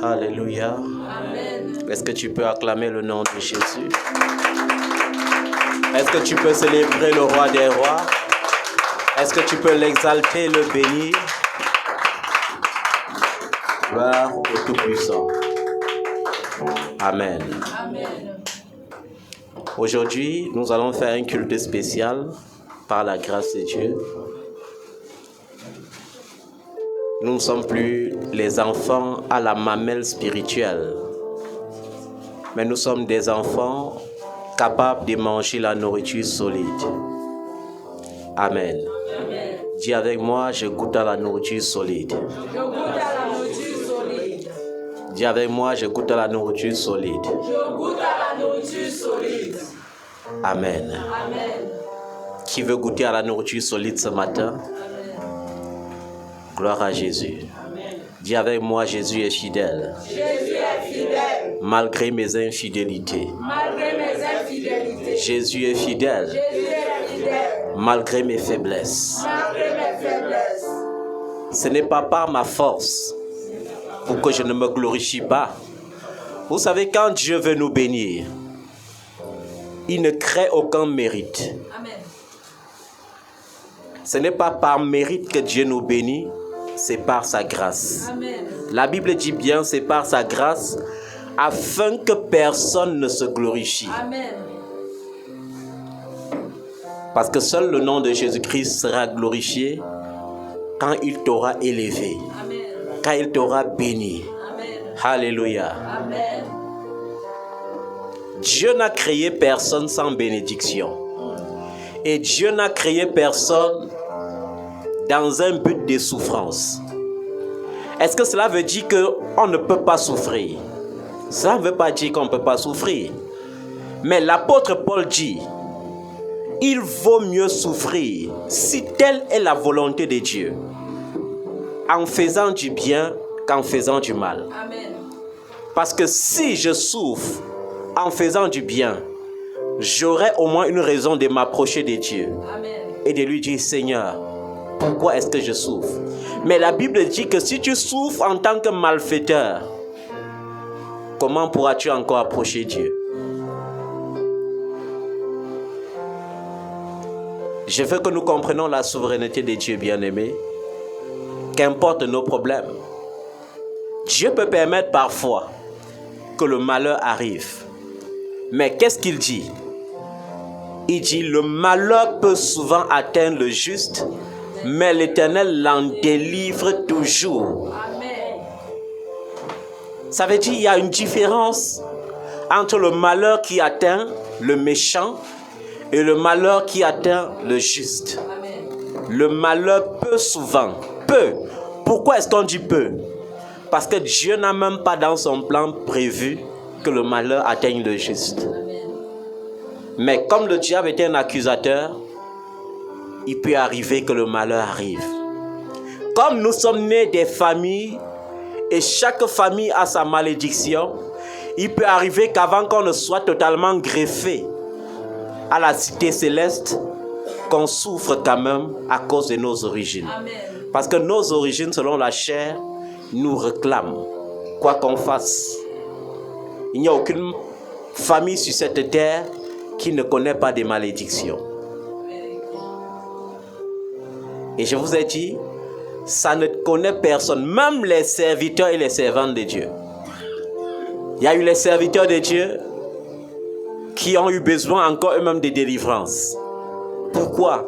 Alléluia. Amen. Est-ce que tu peux acclamer le nom de Jésus? Est-ce que tu peux célébrer le roi des rois? Est-ce que tu peux l'exalter, le bénir? Gloire au Tout-Puissant. Amen. Amen. Aujourd'hui, nous allons faire un culte spécial par la grâce de Dieu. Nous ne sommes plus les enfants à la mamelle spirituelle, mais nous sommes des enfants capables de manger la nourriture solide. Amen. Amen. Dis avec moi, je goûte à la nourriture solide. Je goûte à la nourriture solide. Dis avec moi, je goûte à la nourriture solide. Je goûte à la nourriture solide. Amen. Amen. Qui veut goûter à la nourriture solide ce matin? Gloire à Jésus. Amen. Dis avec moi, Jésus est fidèle. Jésus est fidèle. Malgré mes infidélités. Malgré mes infidélités. Jésus est fidèle. Jésus est fidèle. Malgré mes faiblesses. Malgré mes faiblesses. Ce n'est pas par ma force pour que je ne me glorifie pas. Vous savez, quand Dieu veut nous bénir, il ne crée aucun mérite. Amen. Ce n'est pas par mérite que Dieu nous bénit, c'est par sa grâce. Amen. La Bible dit bien, c'est par sa grâce, afin que personne ne se glorifie. Amen. Parce que seul le nom de Jésus-Christ sera glorifié quand il t'aura élevé. Amen. Quand il t'aura béni. Amen. Alléluia. Amen. Dieu n'a créé personne sans bénédiction. Et Dieu n'a créé personne dans un but de souffrance. Est-ce que cela veut dire qu'on ne peut pas souffrir? Ça ne veut pas dire qu'on ne peut pas souffrir. Mais l'apôtre Paul dit, il vaut mieux souffrir si telle est la volonté de Dieu, en faisant du bien qu'en faisant du mal. Amen. Parce que si je souffre en faisant du bien, j'aurai au moins une raison de m'approcher de Dieu. Amen. Et de lui dire, Seigneur, pourquoi est-ce que je souffre? Mais la Bible dit que si tu souffres en tant que malfaiteur, comment pourras-tu encore approcher Dieu? Je veux que nous comprenions la souveraineté de Dieu, bien-aimé. Qu'importe nos problèmes, Dieu peut permettre parfois que le malheur arrive. Mais qu'est-ce qu'il dit? Il dit, le malheur peut souvent atteindre le juste, mais l'Éternel l'en délivre toujours. Amen. Ça veut dire qu'il y a une différence entre le malheur qui atteint le méchant et le malheur qui atteint le juste. Amen. Le malheur peut souvent. Pourquoi est-ce qu'on dit peu? Parce que Dieu n'a même pas dans son plan prévu que le malheur atteigne le juste. Mais comme le diable est un accusateur, il peut arriver que le malheur arrive. Comme nous sommes nés des familles et chaque famille a sa malédiction, il peut arriver qu'avant qu'on ne soit totalement greffé à la cité céleste, qu'on souffre quand même à cause de nos origines. Amen. Parce que nos origines, selon la chair, nous réclament, quoi qu'on fasse. Il n'y a aucune famille sur cette terre qui ne connaît pas des malédictions. Et je vous ai dit, ça ne connaît personne, même les serviteurs et les servantes de Dieu. Il y a eu les serviteurs de Dieu qui ont eu besoin encore eux-mêmes de délivrance. Pourquoi?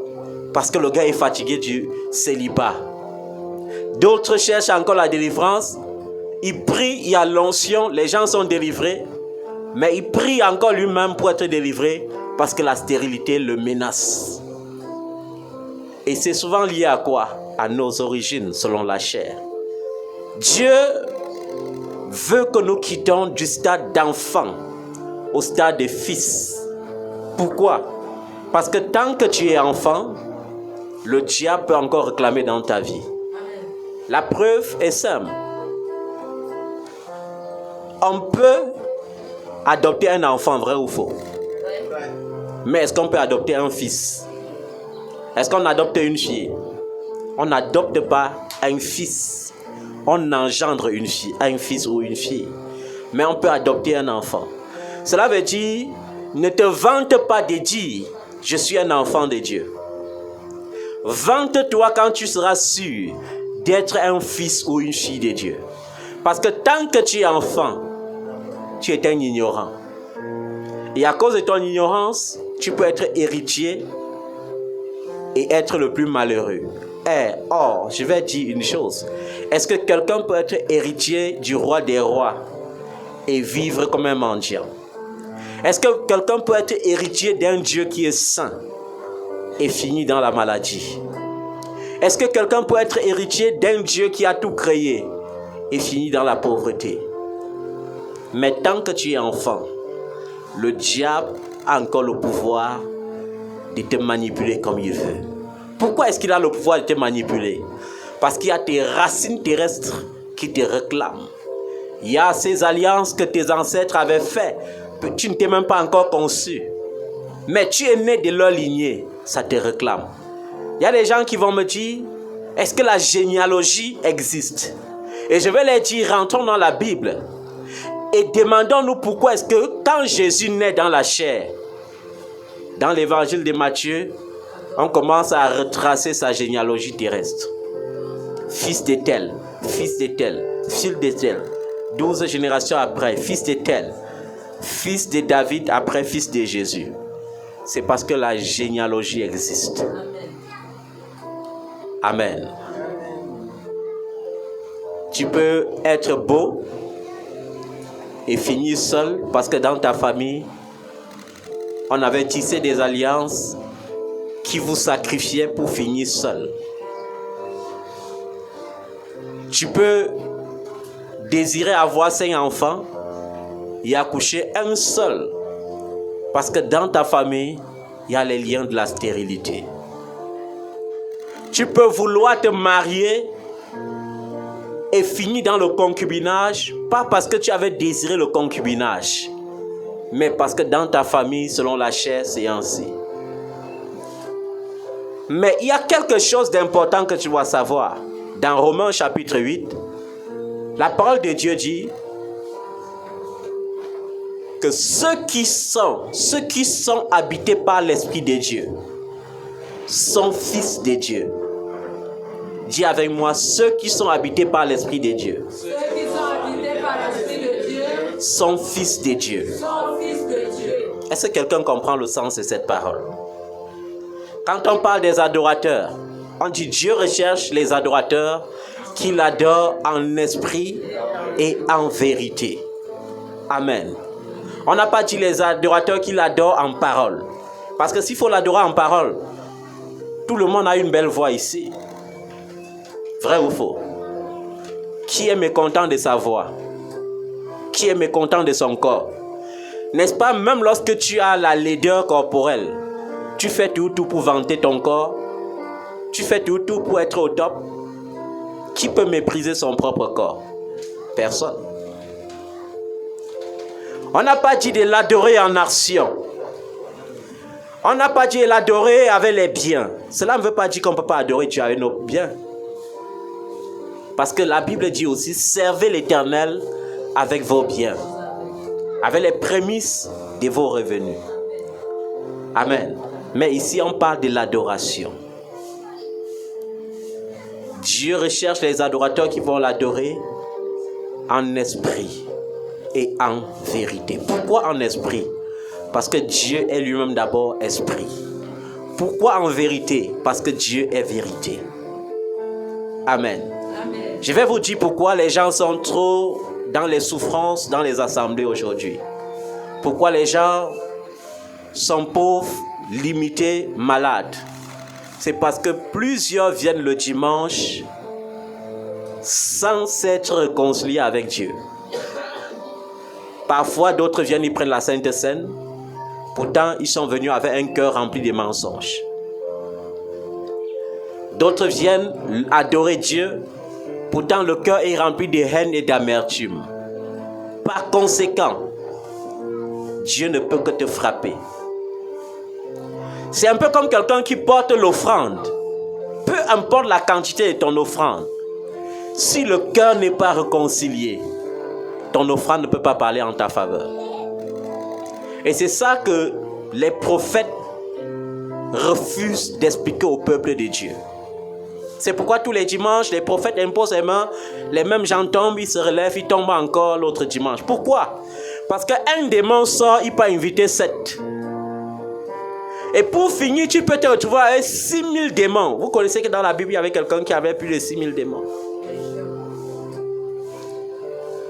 Parce que le gars est fatigué du célibat. D'autres cherchent encore la délivrance. Ils prient, il y a l'onction, les gens sont délivrés. Mais il prie encore lui-même pour être délivré parce que la stérilité le menace. Et c'est souvent lié à quoi? À nos origines, selon la chair. Dieu veut que nous quittions du stade d'enfant au stade de fils. Pourquoi? Parce que tant que tu es enfant, le diable peut encore réclamer dans ta vie. La preuve est simple. On peut adopter un enfant, vrai ou faux? Mais est-ce qu'on peut adopter un fils? Est-ce qu'on adopte une fille? On n'adopte pas un fils. On engendre une fille, un fils ou une fille. Mais on peut adopter un enfant. Cela veut dire, ne te vante pas de dire, je suis un enfant de Dieu. Vante-toi quand tu seras sûr d'être un fils ou une fille de Dieu. Parce que tant que tu es enfant, tu es un ignorant. Et à cause de ton ignorance, tu peux être héritier et être le plus malheureux. Or, je vais dire une chose. Est-ce que quelqu'un peut être héritier du roi des rois et vivre comme un mendiant? Est-ce que quelqu'un peut être héritier d'un Dieu qui est saint et finir dans la maladie? Est-ce que quelqu'un peut être héritier d'un Dieu qui a tout créé et finir dans la pauvreté? Mais tant que tu es enfant, le diable a encore le pouvoir de te manipuler comme il veut. Pourquoi est-ce qu'il a le pouvoir de te manipuler? Parce qu'il y a tes racines terrestres qui te réclament. Il y a ces alliances que tes ancêtres avaient faites. Tu ne t'es même pas encore conçu. Mais tu es né de leur lignée. Ça te réclame. Il y a des gens qui vont me dire, est-ce que la généalogie existe? Et je vais leur dire, rentrons dans la Bible. Et demandons-nous pourquoi est-ce que quand Jésus naît dans la chair, dans l'évangile de Matthieu, on commence à retracer sa généalogie terrestre. Fils de tel, fils de tel, fils de tel. 12 générations après, fils de tel. Fils de David après fils de Jésus. C'est parce que la généalogie existe. Amen. Tu peux être beau et finir seul parce que dans ta famille, on avait tissé des alliances qui vous sacrifiaient pour finir seul. Tu peux désirer avoir 5 enfants et accoucher un seul parce que dans ta famille, il y a les liens de la stérilité. Tu peux vouloir te marier et finir dans le concubinage, pas parce que tu avais désiré le concubinage, mais parce que dans ta famille, selon la chair, c'est ainsi. Mais il y a quelque chose d'important que tu dois savoir. Dans Romains chapitre 8, la parole de Dieu dit que ceux qui sont habités par l'Esprit de Dieu sont fils de Dieu. Dis avec moi, ceux qui sont habités par l'Esprit de Dieu. Ceux qui sont habités par l'Esprit de Dieu sont fils de Dieu. Est-ce que quelqu'un comprend le sens de cette parole? Quand on parle des adorateurs, on dit Dieu recherche les adorateurs qui l'adorent en esprit et en vérité. Amen. On n'a pas dit les adorateurs qui l'adorent en parole. Parce que s'il faut l'adorer en parole, tout le monde a une belle voix ici. Vrai ou faux? Qui est mécontent de sa voix? Qui est mécontent de son corps? N'est-ce pas, même lorsque tu as la laideur corporelle, tu fais tout pour vanter ton corps? Tu fais tout pour être au top? Qui peut mépriser son propre corps? Personne. On n'a pas dit de l'adorer en action. On n'a pas dit de l'adorer avec les biens. Cela ne veut pas dire qu'on ne peut pas adorer Dieu avec nos biens. Parce que la Bible dit aussi, servez l'Éternel avec vos biens, avec les prémices de vos revenus. Amen. Mais ici, on parle de l'adoration. Dieu recherche les adorateurs qui vont l'adorer en esprit et en vérité. Pourquoi en esprit? Parce que Dieu est lui-même d'abord esprit. Pourquoi en vérité? Parce que Dieu est vérité. Amen. Amen. Je vais vous dire pourquoi les gens sont trop dans les souffrances dans les assemblées aujourd'hui. Pourquoi les gens sont pauvres, limités, malades. C'est parce que plusieurs viennent le dimanche sans s'être réconciliés avec Dieu. Parfois, d'autres viennent, ils prennent la Sainte Seine. Pourtant, ils sont venus avec un cœur rempli de mensonges. D'autres viennent adorer Dieu. Pourtant, le cœur est rempli de haine et d'amertume. Par conséquent, Dieu ne peut que te frapper. C'est un peu comme quelqu'un qui porte l'offrande. Peu importe la quantité de ton offrande. Si le cœur n'est pas réconcilié, ton offrande ne peut pas parler en ta faveur. Et c'est ça que les prophètes refusent d'expliquer au peuple de Dieu. C'est pourquoi tous les dimanches, les prophètes imposent les mains, les mêmes gens tombent, ils se relèvent, ils tombent encore l'autre dimanche. Pourquoi? Parce qu'un démon sort, il peut inviter 7. Et pour finir, tu peux te retrouver avec 6000 démons. Vous connaissez que dans la Bible, il y avait quelqu'un qui avait plus de 6000 démons.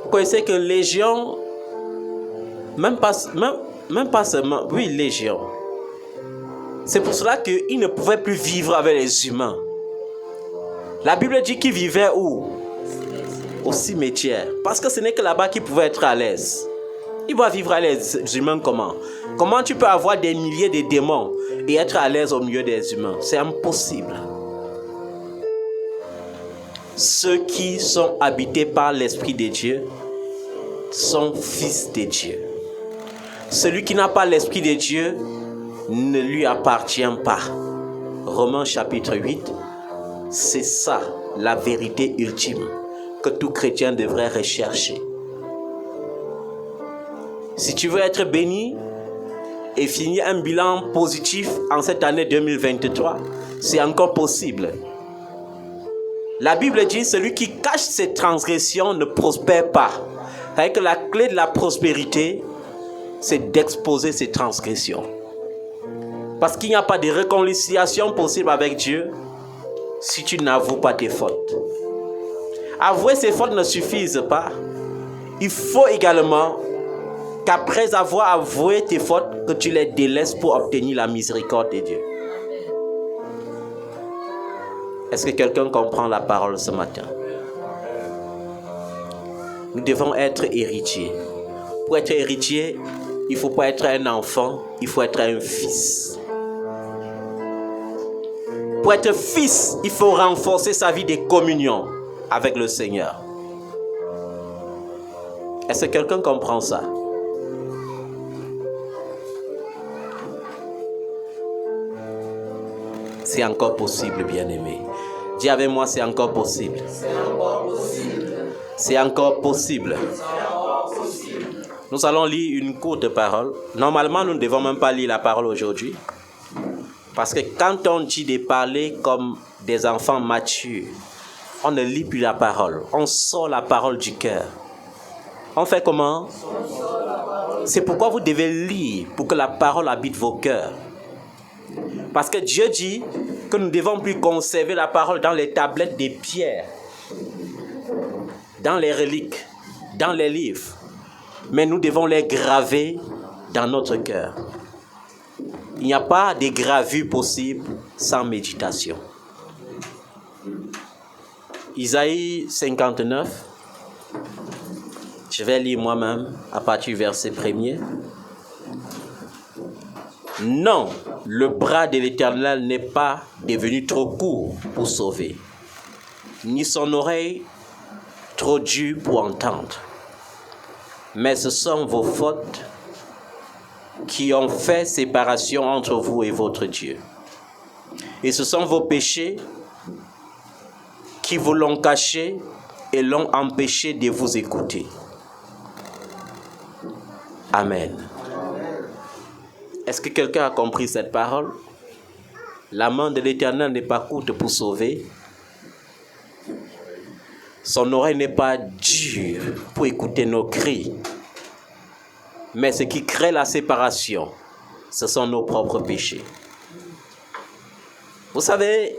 Vous connaissez que Légion, même pas seulement, oui, Légion. C'est pour cela qu'il ne pouvait plus vivre avec les humains. La Bible dit qu'il vivait où? Au cimetière. Parce que ce n'est que là-bas qu'il pouvait être à l'aise. Il va vivre avec les humains comment? Comment tu peux avoir des milliers de démons et être à l'aise au milieu des humains? C'est impossible. Ceux qui sont habités par l'Esprit de Dieu sont fils de Dieu. Celui qui n'a pas l'Esprit de Dieu ne lui appartient pas. Romains chapitre 8, c'est ça la vérité ultime que tout chrétien devrait rechercher. Si tu veux être béni et finir un bilan positif en cette année 2023, c'est encore possible. La Bible dit, celui qui cache ses transgressions ne prospère pas. C'est-à-dire que la clé de la prospérité, c'est d'exposer ses transgressions. Parce qu'il n'y a pas de réconciliation possible avec Dieu si tu n'avoues pas tes fautes. Avouer ses fautes ne suffit pas. Il faut également qu'après avoir avoué tes fautes, que tu les délaisses pour obtenir la miséricorde de Dieu. Est-ce que quelqu'un comprend la parole ce matin? Nous devons être héritiers. Pour être héritier, il ne faut pas être un enfant, il faut être un fils. Pour être fils, il faut renforcer sa vie de communion avec le Seigneur. Est-ce que quelqu'un comprend ça? C'est encore possible, bien-aimé. Dis avec moi, c'est encore possible. C'est encore possible. C'est encore possible. Nous allons lire une courte parole. Normalement, nous ne devons même pas lire la parole aujourd'hui. Parce que quand on dit de parler comme des enfants matures, on ne lit plus la parole. On sort la parole du cœur. On fait comment? C'est pourquoi vous devez lire pour que la parole habite vos cœurs. Parce que Dieu dit que nous ne devons plus conserver la parole dans les tablettes de pierre, dans les reliques, dans les livres. Mais nous devons les graver dans notre cœur. Il n'y a pas de gravure possible sans méditation. Isaïe 59, je vais lire moi-même à partir du verset 1er. Non, le bras de l'Éternel n'est pas devenu trop court pour sauver, ni son oreille trop dure pour entendre. Mais ce sont vos fautes qui ont fait séparation entre vous et votre Dieu. Et ce sont vos péchés qui vous l'ont caché et l'ont empêché de vous écouter. Amen. Est-ce que quelqu'un a compris cette parole? La main de l'Éternel n'est pas courte pour sauver. Son oreille n'est pas dure pour écouter nos cris. Mais ce qui crée la séparation, ce sont nos propres péchés. Vous savez,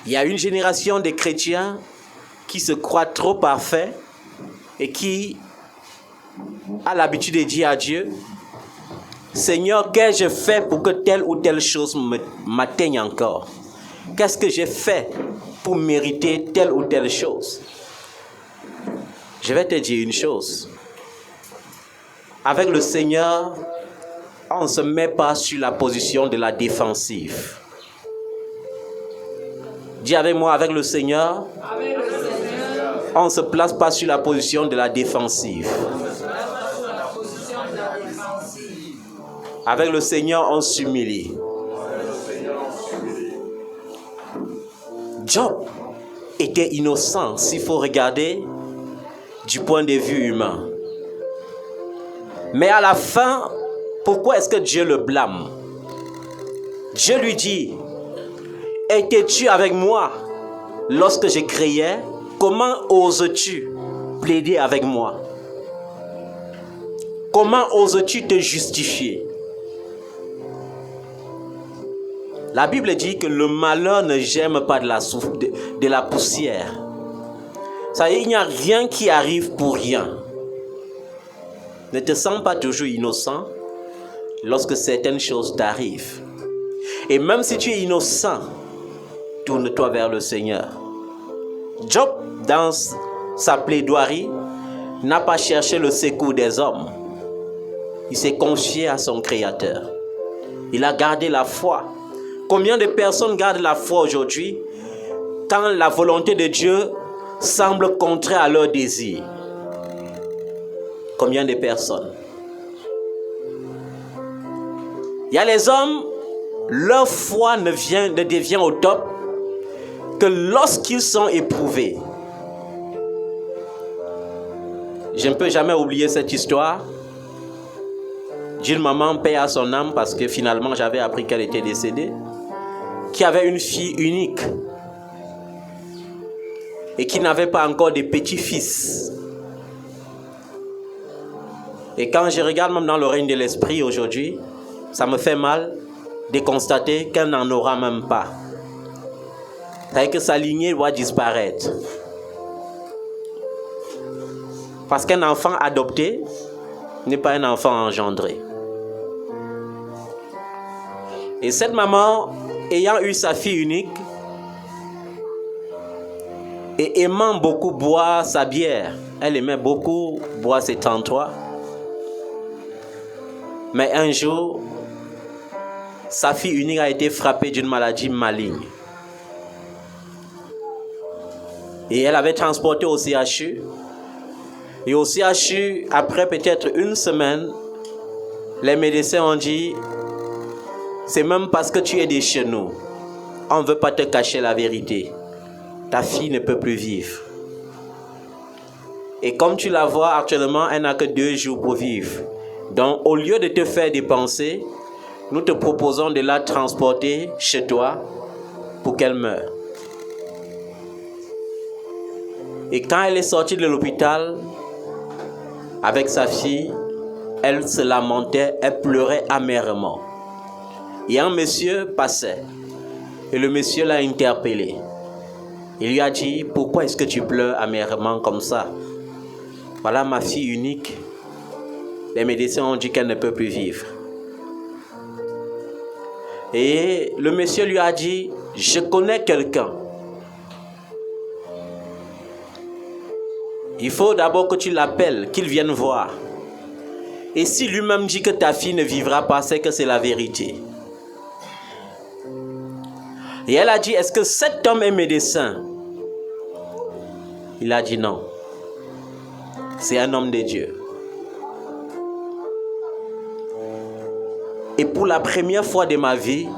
il y a une génération de chrétiens qui se croient trop parfaits et qui a l'habitude de dire à Dieu, Seigneur, qu'ai-je fait pour que telle ou telle chose m'atteigne encore? Qu'est-ce que j'ai fait pour mériter telle ou telle chose? Je vais te dire une chose. Avec le Seigneur, on ne se met pas sur la position de la défensive. Dis avec moi, avec le Seigneur, on ne se place pas sur la position de la défensive. Avec le Seigneur, on s'humilie. Job était innocent s'il faut regarder du point de vue humain. Mais à la fin, pourquoi est-ce que Dieu le blâme? Dieu lui dit, étais-tu avec moi lorsque je criais? Comment oses-tu plaider avec moi? Comment oses-tu te justifier? La Bible dit que le malheur ne gemme pas de la poussière. Ça veut dire qu'il n'y a rien qui arrive pour rien. Ne te sens pas toujours innocent lorsque certaines choses t'arrivent. Et même si tu es innocent, tourne-toi vers le Seigneur. Job, dans sa plaidoirie, n'a pas cherché le secours des hommes. Il s'est confié à son Créateur. Il a gardé la foi. Combien de personnes gardent la foi aujourd'hui quand la volonté de Dieu semble contraire à leur désir? Combien de personnes? Il y a les hommes, leur foi ne devient au top que lorsqu'ils sont éprouvés. Je ne peux jamais oublier cette histoire d'une maman, paix à son âme, parce que finalement j'avais appris qu'elle était décédée, qui avait une fille unique et qui n'avait pas encore de petits-fils. Et quand je regarde même dans le règne de l'esprit aujourd'hui, ça me fait mal de constater qu'elle n'en aura même pas. C'est-à-dire que sa lignée doit disparaître. Parce qu'un enfant adopté n'est pas un enfant engendré. Et cette maman, ayant eu sa fille unique et aimant beaucoup boire sa bière, elle aimait beaucoup boire ses 33. Mais un jour, sa fille unique a été frappée d'une maladie maligne. Et elle avait transporté au CHU. Et au CHU, après peut-être une semaine, les médecins ont dit, c'est même parce que tu es de chez nous. On ne veut pas te cacher la vérité. Ta fille ne peut plus vivre. Et comme tu la vois actuellement, elle n'a que 2 jours pour vivre. Donc, au lieu de te faire dépenser, nous te proposons de la transporter chez toi pour qu'elle meure. Et quand elle est sortie de l'hôpital avec sa fille, elle se lamentait, elle pleurait amèrement. Et un monsieur passait. Et le monsieur l'a interpellé. Il lui a dit, pourquoi est-ce que tu pleures amèrement comme ça? Voilà ma fille unique. Les médecins ont dit qu'elle ne peut plus vivre. Et le monsieur lui a dit, je connais quelqu'un. Il faut d'abord que tu l'appelles, qu'il vienne voir. Et si lui-même dit que ta fille ne vivra pas, c'est que c'est la vérité. Et elle a dit, est-ce que cet homme est médecin? Il a dit non. C'est un homme de Dieu. Et pour la première fois de ma vie,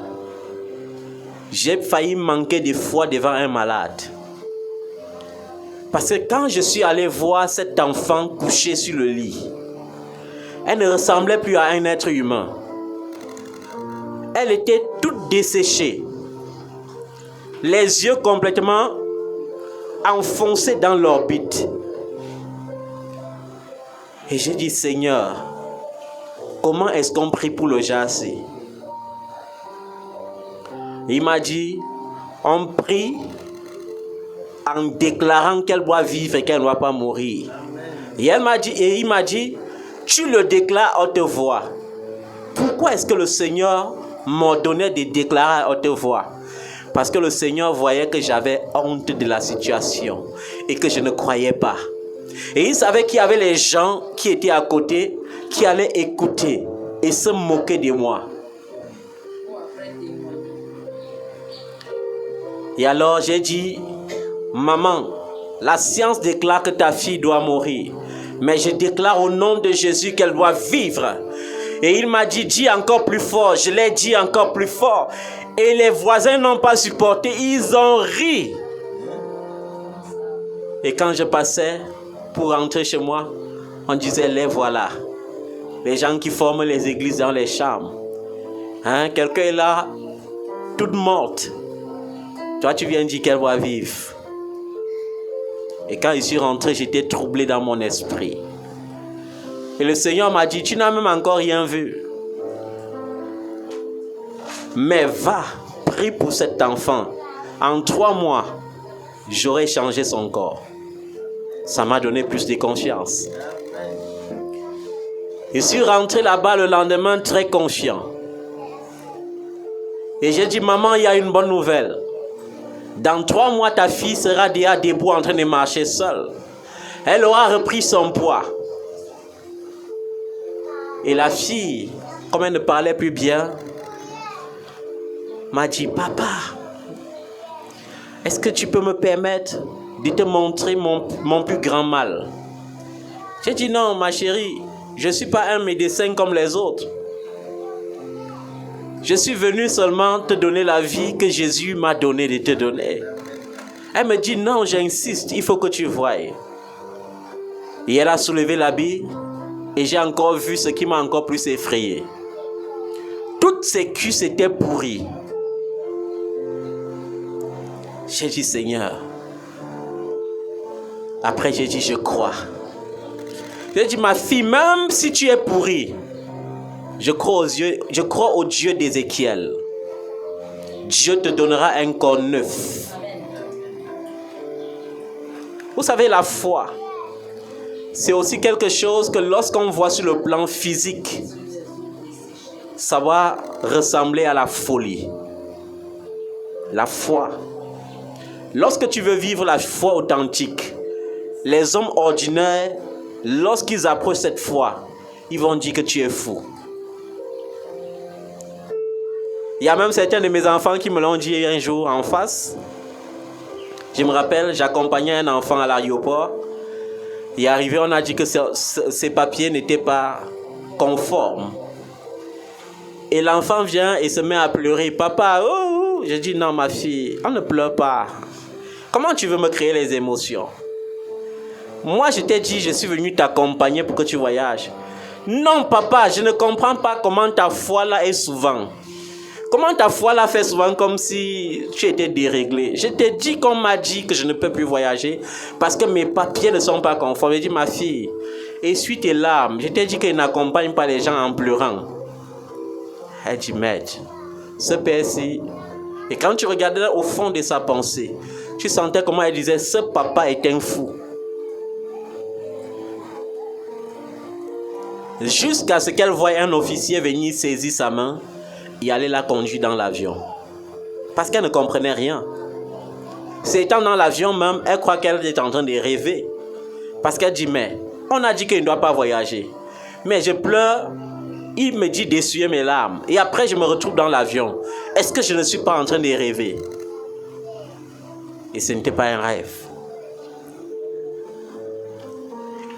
j'ai failli manquer de foi devant un malade. Parce que quand je suis allé voir cet enfant couché sur le lit, elle ne ressemblait plus à un être humain. Elle était toute desséchée. Les yeux complètement enfoncés dans l'orbite. Et j'ai dit, Seigneur, comment est-ce qu'on prie pour le jasser? Il m'a dit, on prie en déclarant qu'elle doit vivre et qu'elle ne doit pas mourir. Et il m'a dit, tu le déclares à haute voix. Pourquoi est-ce que le Seigneur m'ordonnait de déclarer à haute voix? Parce que le Seigneur voyait que j'avais honte de la situation et que je ne croyais pas. Et il savait qu'il y avait les gens qui étaient à côté, qui allaient écouter et se moquer de moi. Et alors j'ai dit, maman, la science déclare que ta fille doit mourir. Mais je déclare au nom de Jésus qu'elle doit vivre. Et il m'a dit, dis encore plus fort. Je l'ai dit encore plus fort. Et les voisins n'ont pas supporté. Ils ont ri. Et quand je passais pour rentrer chez moi, on disait, les voilà. Les gens qui forment les églises dans les chambres. Hein? Quelqu'un est là, toute morte. Toi, tu viens dire qu'elle va vivre. Et quand je suis rentré, j'étais troublé dans mon esprit. Et le Seigneur m'a dit, tu n'as même encore rien vu. Mais va, prie pour cet enfant. En 3 mois, j'aurai changé son corps. Ça m'a donné plus de confiance. Je suis rentré là-bas le lendemain très confiant. Et j'ai dit, maman, il y a une bonne nouvelle. Dans 3 mois, ta fille sera déjà debout en train de marcher seule. Elle aura repris son poids. Et la fille, comme elle ne parlait plus bien, m'a dit, papa, est-ce que tu peux me permettre de te montrer mon plus grand mal? J'ai dit, non, ma chérie, je ne suis pas un médecin comme les autres. Je suis venu seulement te donner la vie que Jésus m'a donné de te donner. Elle me dit, non, j'insiste, il faut que tu voies. Et elle a soulevé l'habit et j'ai encore vu ce qui m'a encore plus effrayé. Toutes ses cuisses étaient pourries. J'ai dit, Seigneur. Après, j'ai dit, je crois. J'ai dit, ma fille, même si tu es pourrie, je crois au Dieu d'Ézéchiel. Dieu te donnera un corps neuf. Vous savez, la foi, c'est aussi quelque chose que lorsqu'on voit sur le plan physique, ça va ressembler à la folie. La foi. Lorsque tu veux vivre la foi authentique, les hommes ordinaires, lorsqu'ils approchent cette foi, ils vont dire que tu es fou. Il y a même certains de mes enfants qui me l'ont dit un jour en face. Je me rappelle, j'accompagnais un enfant à l'aéroport. Et arrivé, on a dit que ses papiers n'étaient pas conformes. Et l'enfant vient et se met à pleurer. Papa, oh! Je dis, non, ma fille, on ne pleure pas. Comment tu veux me créer les émotions? Moi, je t'ai dit, je suis venu t'accompagner pour que tu voyages. Non, papa, je ne comprends pas comment ta foi là est souvent. Comment ta foi là fait souvent comme si tu étais déréglé. Je t'ai dit qu'on m'a dit que je ne peux plus voyager parce que mes papiers ne sont pas conformes. J'ai dit, ma fille, essuie tes larmes. Je t'ai dit qu'il n'accompagne pas les gens en pleurant. Elle dit, maître, ce père-ci. Et quand tu regardais au fond de sa pensée, tu sentais comment elle disait, ce papa est un fou. Jusqu'à ce qu'elle voie un officier venir saisir sa main et aller la conduire dans l'avion. Parce qu'elle ne comprenait rien. C'est étant dans l'avion même, elle croit qu'elle est en train de rêver. Parce qu'elle dit, mais on a dit qu'elle ne doit pas voyager. Mais je pleure, il me dit d'essuyer mes larmes. Et après, je me retrouve dans l'avion. Est-ce que je ne suis pas en train de rêver? Et ce n'était pas un rêve.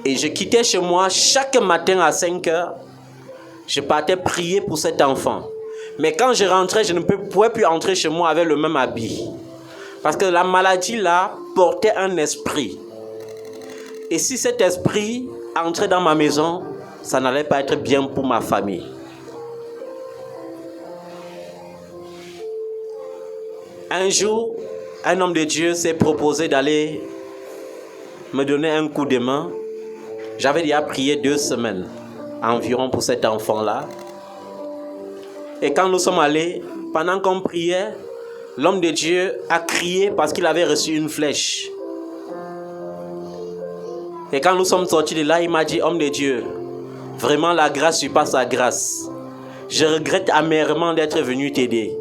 Et je quittais chez moi chaque matin à 5 heures. Je partais prier pour cet enfant. Mais quand je rentrais, je ne pouvais plus entrer chez moi avec le même habit. Parce que la maladie là portait un esprit. Et si cet esprit entrait dans ma maison, ça n'allait pas être bien pour ma famille. Un jour, un homme de Dieu s'est proposé d'aller me donner un coup de main. J'avais déjà prié 2 semaines environ pour cet enfant-là. Et quand nous sommes allés, pendant qu'on priait, l'homme de Dieu a crié parce qu'il avait reçu une flèche. Et quand nous sommes sortis de là, il m'a dit, homme de Dieu, vraiment la grâce surpasse la grâce. Je regrette amèrement d'être venu t'aider.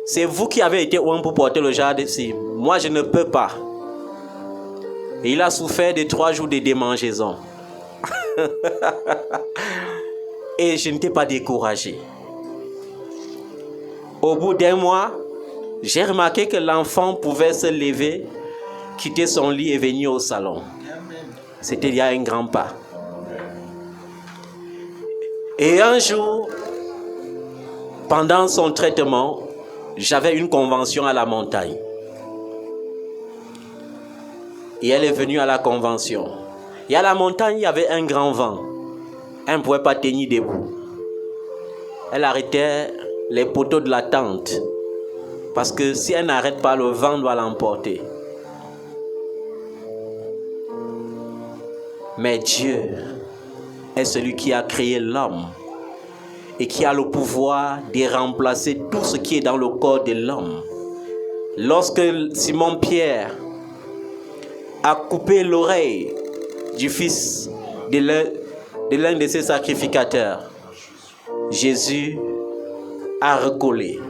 C'est vous qui avez été loin pour porter le jardin ici. Moi, je ne peux pas. Et il a souffert de 3 jours de démangeaison. Et je n'étais pas découragé. Au bout d'1 mois, j'ai remarqué que l'enfant pouvait se lever, quitter son lit et venir au salon. C'était il y a un grand pas. Et un jour, pendant son traitement, j'avais une convention à la montagne. Et elle est venue à la convention. Et à la montagne, il y avait un grand vent. Elle ne pouvait pas tenir debout. Elle arrêtait les poteaux de la tente. Parce que si elle n'arrête pas, le vent doit l'emporter. Mais Dieu est celui qui a créé l'homme et qui a le pouvoir de remplacer tout ce qui est dans le corps de l'homme. Lorsque Simon-Pierre a coupé l'oreille du fils de l'un de ses sacrificateurs, Jésus a recollé.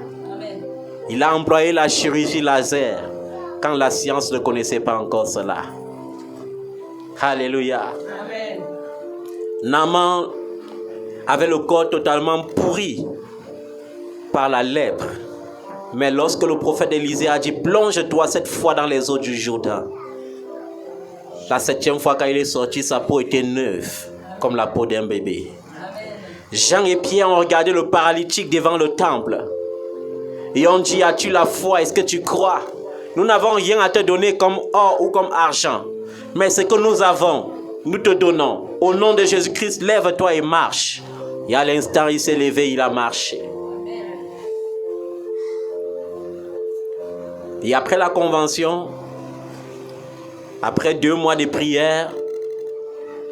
Il a employé la chirurgie laser quand la science ne connaissait pas encore cela. Alléluia. Amen. Naaman avait le corps totalement pourri par la lèpre. Mais lorsque le prophète Élisée a dit « Plonge-toi cette fois dans les eaux du Jourdain », la 7e fois quand il est sorti, sa peau était neuve, comme la peau d'un bébé. Amen. Jean et Pierre ont regardé le paralytique devant le temple. Et ont dit « As-tu la foi? Est-ce que tu crois? Nous n'avons rien à te donner comme or ou comme argent. Mais ce que nous avons, nous te donnons. Au nom de Jésus-Christ, lève-toi et marche. » Et à l'instant, il s'est levé, il a marché. Et après la convention, après 2 mois de prière,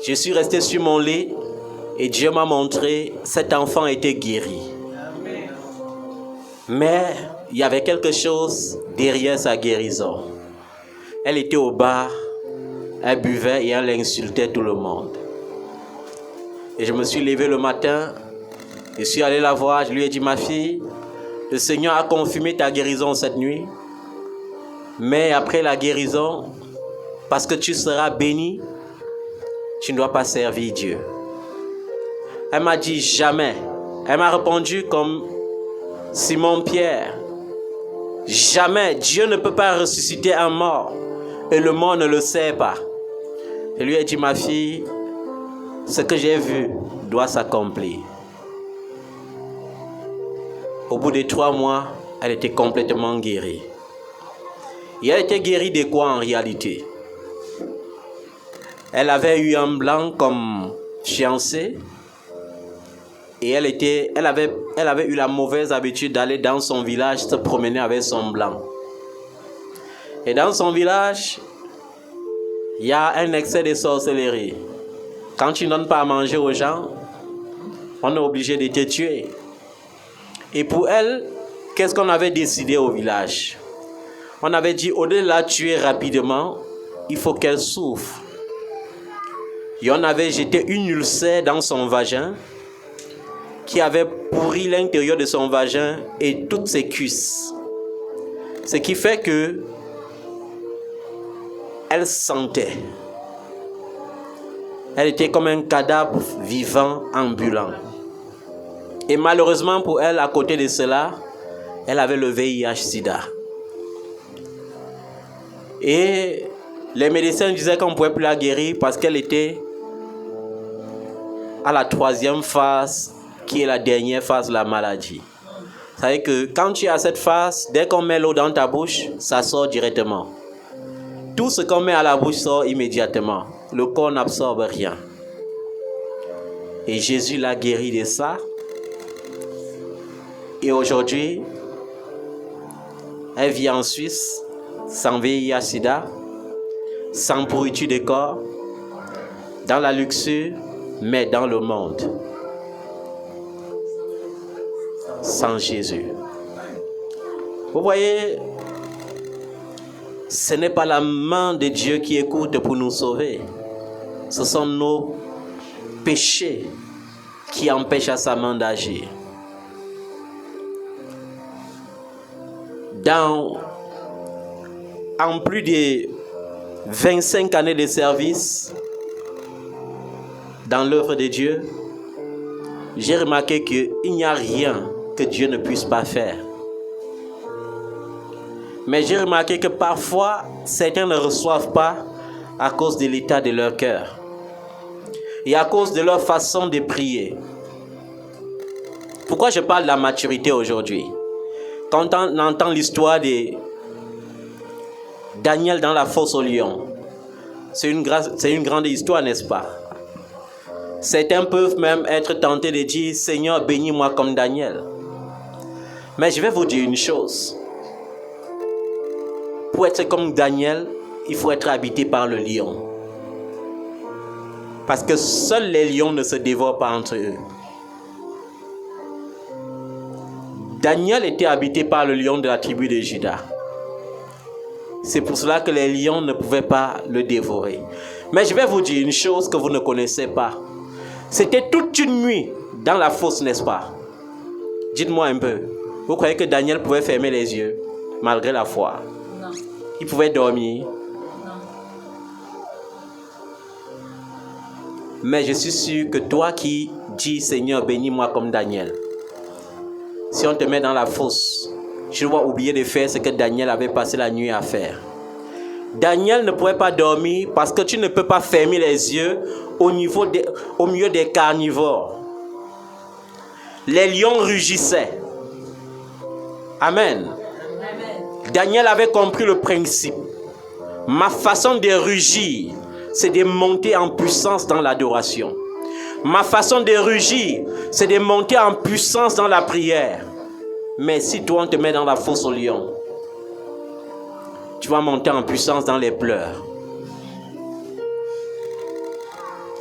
je suis resté sur mon lit et Dieu m'a montré cet enfant était guéri. Mais il y avait quelque chose derrière sa guérison. Elle était au bar, elle buvait et elle insultait tout le monde. Et je me suis levé le matin, je suis allé la voir, je lui ai dit « Ma fille, le Seigneur a confirmé ta guérison cette nuit. Mais après la guérison, parce que tu seras béni, tu ne dois pas servir Dieu. » Elle m'a dit « Jamais. » Elle m'a répondu comme Simon-Pierre. « Jamais. Dieu ne peut pas ressusciter un mort. Et le mort ne le sait pas. » Je lui ai dit « Ma fille, ce que j'ai vu doit s'accomplir. » Au bout de 3 mois, elle était complètement guérie. Et elle était guérie de quoi en réalité? Elle avait eu un blanc comme fiancé. Et elle avait eu la mauvaise habitude d'aller dans son village se promener avec son blanc. Et dans son village, il y a un excès de sorcellerie. Quand tu ne donnes pas à manger aux gens, on est obligé de te tuer. Et pour elle, qu'est-ce qu'on avait décidé au village? On avait dit, au lieu de la tuer rapidement, il faut qu'elle souffre. Et on avait jeté une ulcère dans son vagin qui avait pourri l'intérieur de son vagin et toutes ses cuisses. Ce qui fait que elle sentait. Elle était comme un cadavre vivant, ambulant. Et malheureusement pour elle, à côté de cela, elle avait le VIH-Sida. Et les médecins disaient qu'on ne pouvait plus la guérir parce qu'elle était à la 3e phase, qui est la dernière phase de la maladie. Ça veut dire que quand tu as cette phase, dès qu'on met l'eau dans ta bouche, ça sort directement. Tout ce qu'on met à la bouche sort immédiatement. Le corps n'absorbe rien. Et Jésus l'a guéri de ça. Et aujourd'hui, elle vit en Suisse, sans VIH-Sida, sans pourriture de corps, dans la luxure, mais dans le monde. Sans Jésus. Vous voyez, ce n'est pas la main de Dieu qui écoute pour nous sauver. Ce sont nos péchés qui empêchent à sa main d'agir. En plus de 25 années de service dans l'œuvre de Dieu, j'ai remarqué qu'il n'y a rien que Dieu ne puisse pas faire. Mais j'ai remarqué que parfois, certains ne reçoivent pas à cause de l'état de leur cœur et à cause de leur façon de prier. Pourquoi je parle de la maturité aujourd'hui? Quand on entend l'histoire de Daniel dans la fosse au lion, c'est une grande histoire, n'est-ce pas? Certains peuvent même être tentés de dire, Seigneur, bénis-moi comme Daniel. Mais je vais vous dire une chose. Pour être comme Daniel, il faut être habité par le lion. Parce que seuls les lions ne se dévorent pas entre eux. Daniel était habité par le lion de la tribu de Juda. C'est pour cela que les lions ne pouvaient pas le dévorer. Mais je vais vous dire une chose que vous ne connaissez pas. C'était toute une nuit dans la fosse, n'est-ce pas? Dites-moi un peu. Vous croyez que Daniel pouvait fermer les yeux malgré la foi? Non. Il pouvait dormir? Non. Mais je suis sûr que toi qui dis Seigneur, bénis-moi comme Daniel, si on te met dans la fosse, tu dois oublier de faire ce que Daniel avait passé la nuit à faire. Daniel ne pouvait pas dormir parce que tu ne peux pas fermer les yeux au milieu des carnivores. Les lions rugissaient. Amen. Amen. Daniel avait compris le principe. Ma façon de rugir, c'est de monter en puissance dans l'adoration. Ma façon de rugir, c'est de monter en puissance dans la prière. Mais si toi on te met dans la fosse au lion, tu vas monter en puissance dans les pleurs.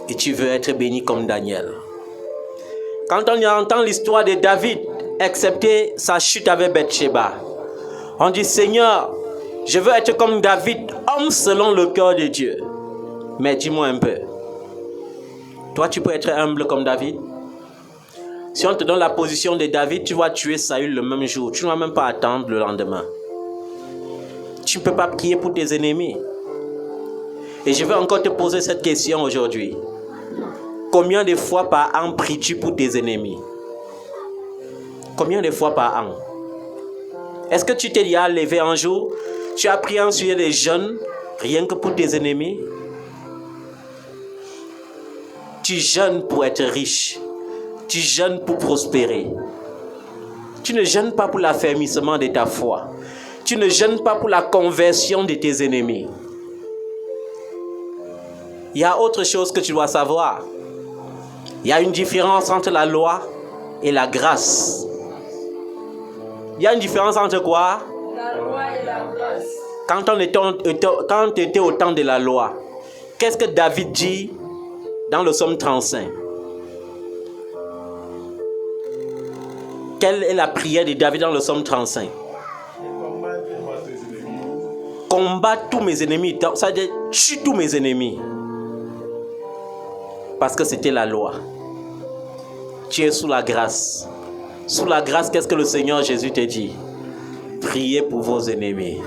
Et tu veux être béni comme Daniel. Quand on entend l'histoire de David, excepté sa chute avec Bathsheba, on dit Seigneur, je veux être comme David, homme selon le cœur de Dieu. Mais dis-moi un peu, toi tu peux être humble comme David? Si on te donne la position de David, tu vas tuer Saül le même jour. Tu ne vas même pas attendre le lendemain. Tu ne peux pas prier pour tes ennemis. Et je vais encore te poser cette question aujourd'hui. Combien de fois par an pries-tu pour tes ennemis? Combien de fois par an? Est-ce que tu t'es déjà levé un jour? Tu as prié un sujet des jeunes rien que pour tes ennemis? Tu jeûnes pour être riche. Tu jeûnes pour prospérer. Tu ne jeûnes pas pour l'affermissement de ta foi. Tu ne jeûnes pas pour la conversion de tes ennemis. Il y a autre chose que tu dois savoir. Il y a une différence entre la loi et la grâce. Il y a une différence entre quoi? La loi et la grâce. Quand on était au temps de la loi, qu'est-ce que David dit dans le psaume 35? Quelle est la prière de David dans le psaume 35? Combat tous mes ennemis. Ça veut dire tue tous mes ennemis. Parce que c'était la loi. Tu es sous la grâce. Sous la grâce, qu'est-ce que le Seigneur Jésus te dit? Priez pour vos ennemis.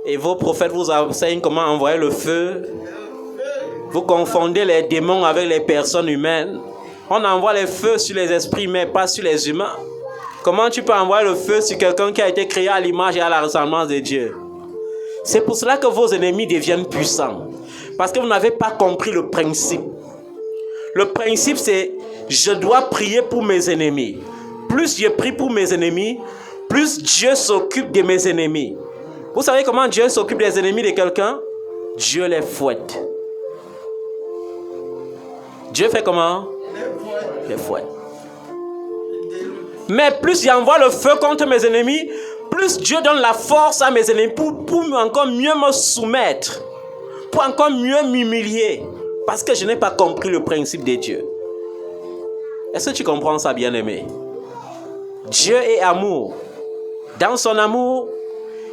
Et vos prophètes vous enseignent comment envoyer le feu. Vous confondez les démons avec les personnes humaines. On envoie le feu sur les esprits, mais pas sur les humains. Comment tu peux envoyer le feu sur quelqu'un qui a été créé à l'image et à la ressemblance de Dieu? C'est pour cela que vos ennemis deviennent puissants. Parce que vous n'avez pas compris le principe. Le principe, c'est je dois prier pour mes ennemis. Plus je prie pour mes ennemis, plus Dieu s'occupe de mes ennemis. Vous savez comment Dieu s'occupe des ennemis de quelqu'un? Dieu les fouette. Dieu fait comment? Les fouette. Mais plus j'envoie le feu contre mes ennemis, plus Dieu donne la force à mes ennemis pour encore mieux me soumettre, pour encore mieux m'humilier, parce que je n'ai pas compris le principe de Dieu. Est-ce que tu comprends ça, bien-aimé? Dieu est amour. Dans son amour,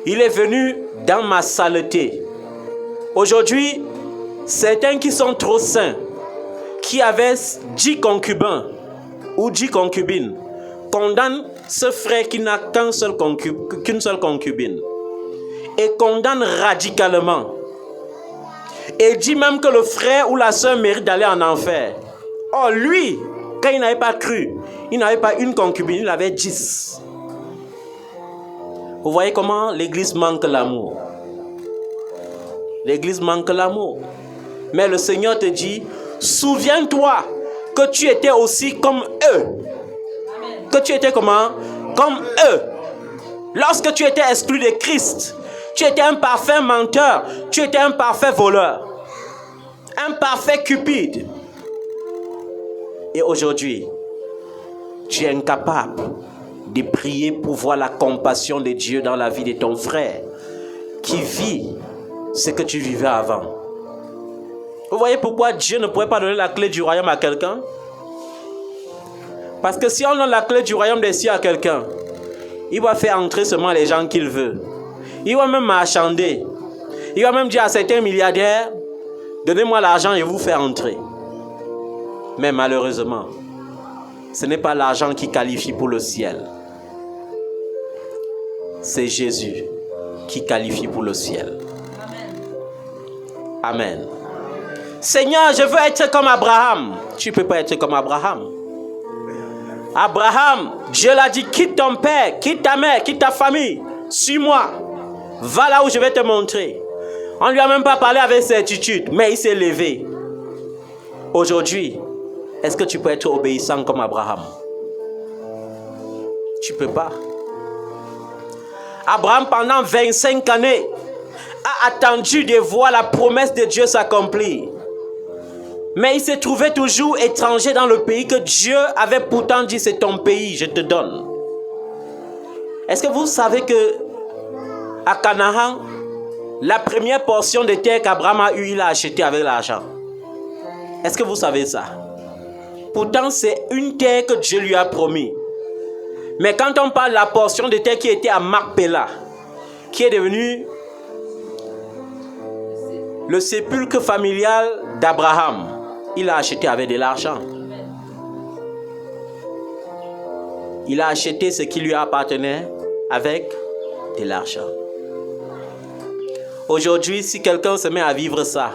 il est venu dans ma saleté. Aujourd'hui, certains qui sont trop saints, qui avaient 10 concubins ou 10 concubines, condamnent ce frère qui n'a qu'une seule concubine et condamne radicalement et dit même que le frère ou la sœur mérite d'aller en enfer. Or lui, quand il n'avait pas cru, il n'avait pas une concubine, il avait 10. Vous voyez comment l'Église manque l'amour. L'Église manque l'amour. Mais le Seigneur te dit, souviens-toi que tu étais aussi comme eux. Que tu étais comment? Comme eux. Lorsque tu étais exclu de Christ, tu étais un parfait menteur, tu étais un parfait voleur, un parfait cupide. Et aujourd'hui, tu es incapable de prier pour voir la compassion de Dieu dans la vie de ton frère qui vit ce que tu vivais avant. Vous voyez pourquoi Dieu ne pourrait pas donner la clé du royaume à quelqu'un? Parce que si on donne la clé du royaume des cieux à quelqu'un, il va faire entrer seulement les gens qu'il veut. Il va même marchander. Il va même dire à certains milliardaires, donnez-moi l'argent et vous faire entrer. Mais malheureusement, ce n'est pas l'argent qui qualifie pour le ciel. C'est Jésus qui qualifie pour le ciel. Amen. Seigneur, je veux être comme Abraham. Tu ne peux pas être comme Abraham. Abraham, Dieu l'a dit, quitte ton père, quitte ta mère, quitte ta famille. Suis-moi. Va là où je vais te montrer. On ne lui a même pas parlé avec certitude, mais il s'est levé. Aujourd'hui, est-ce que tu peux être obéissant comme Abraham? Tu ne peux pas. Abraham, pendant 25 années, a attendu de voir la promesse de Dieu s'accomplir. Mais il s'est trouvé toujours étranger dans le pays que Dieu avait pourtant dit, c'est ton pays, je te donne. Est-ce que vous savez que à Canaan, la première portion de terre qu'Abraham a eue, il l'a achetée avec l'argent? Est-ce que vous savez ça? Pourtant, c'est une terre que Dieu lui a promis. Mais quand on parle de la portion de terre qui était à Macpéla, qui est devenue le sépulcre familial d'Abraham, il l'a acheté avec de l'argent. Il a acheté ce qui lui appartenait avec de l'argent. Aujourd'hui, si quelqu'un se met à vivre ça,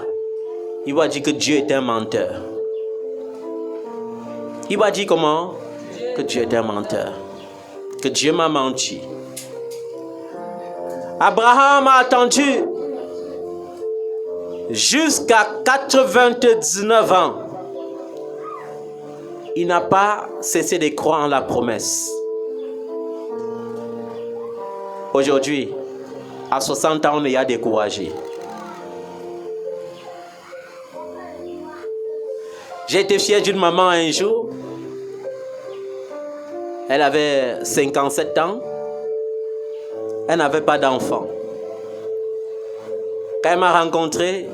il va dire que Dieu est un menteur. Il va dire comment? Que Dieu est un menteur. Que Dieu m'a menti. Abraham a attendu jusqu'à 99 ans. Il n'a pas cessé de croire en la promesse. Aujourd'hui, à 60 ans, on est découragé. J'ai été fier d'une maman un jour. Elle avait 57 ans. Elle n'avait pas d'enfant. Quand elle m'a rencontré,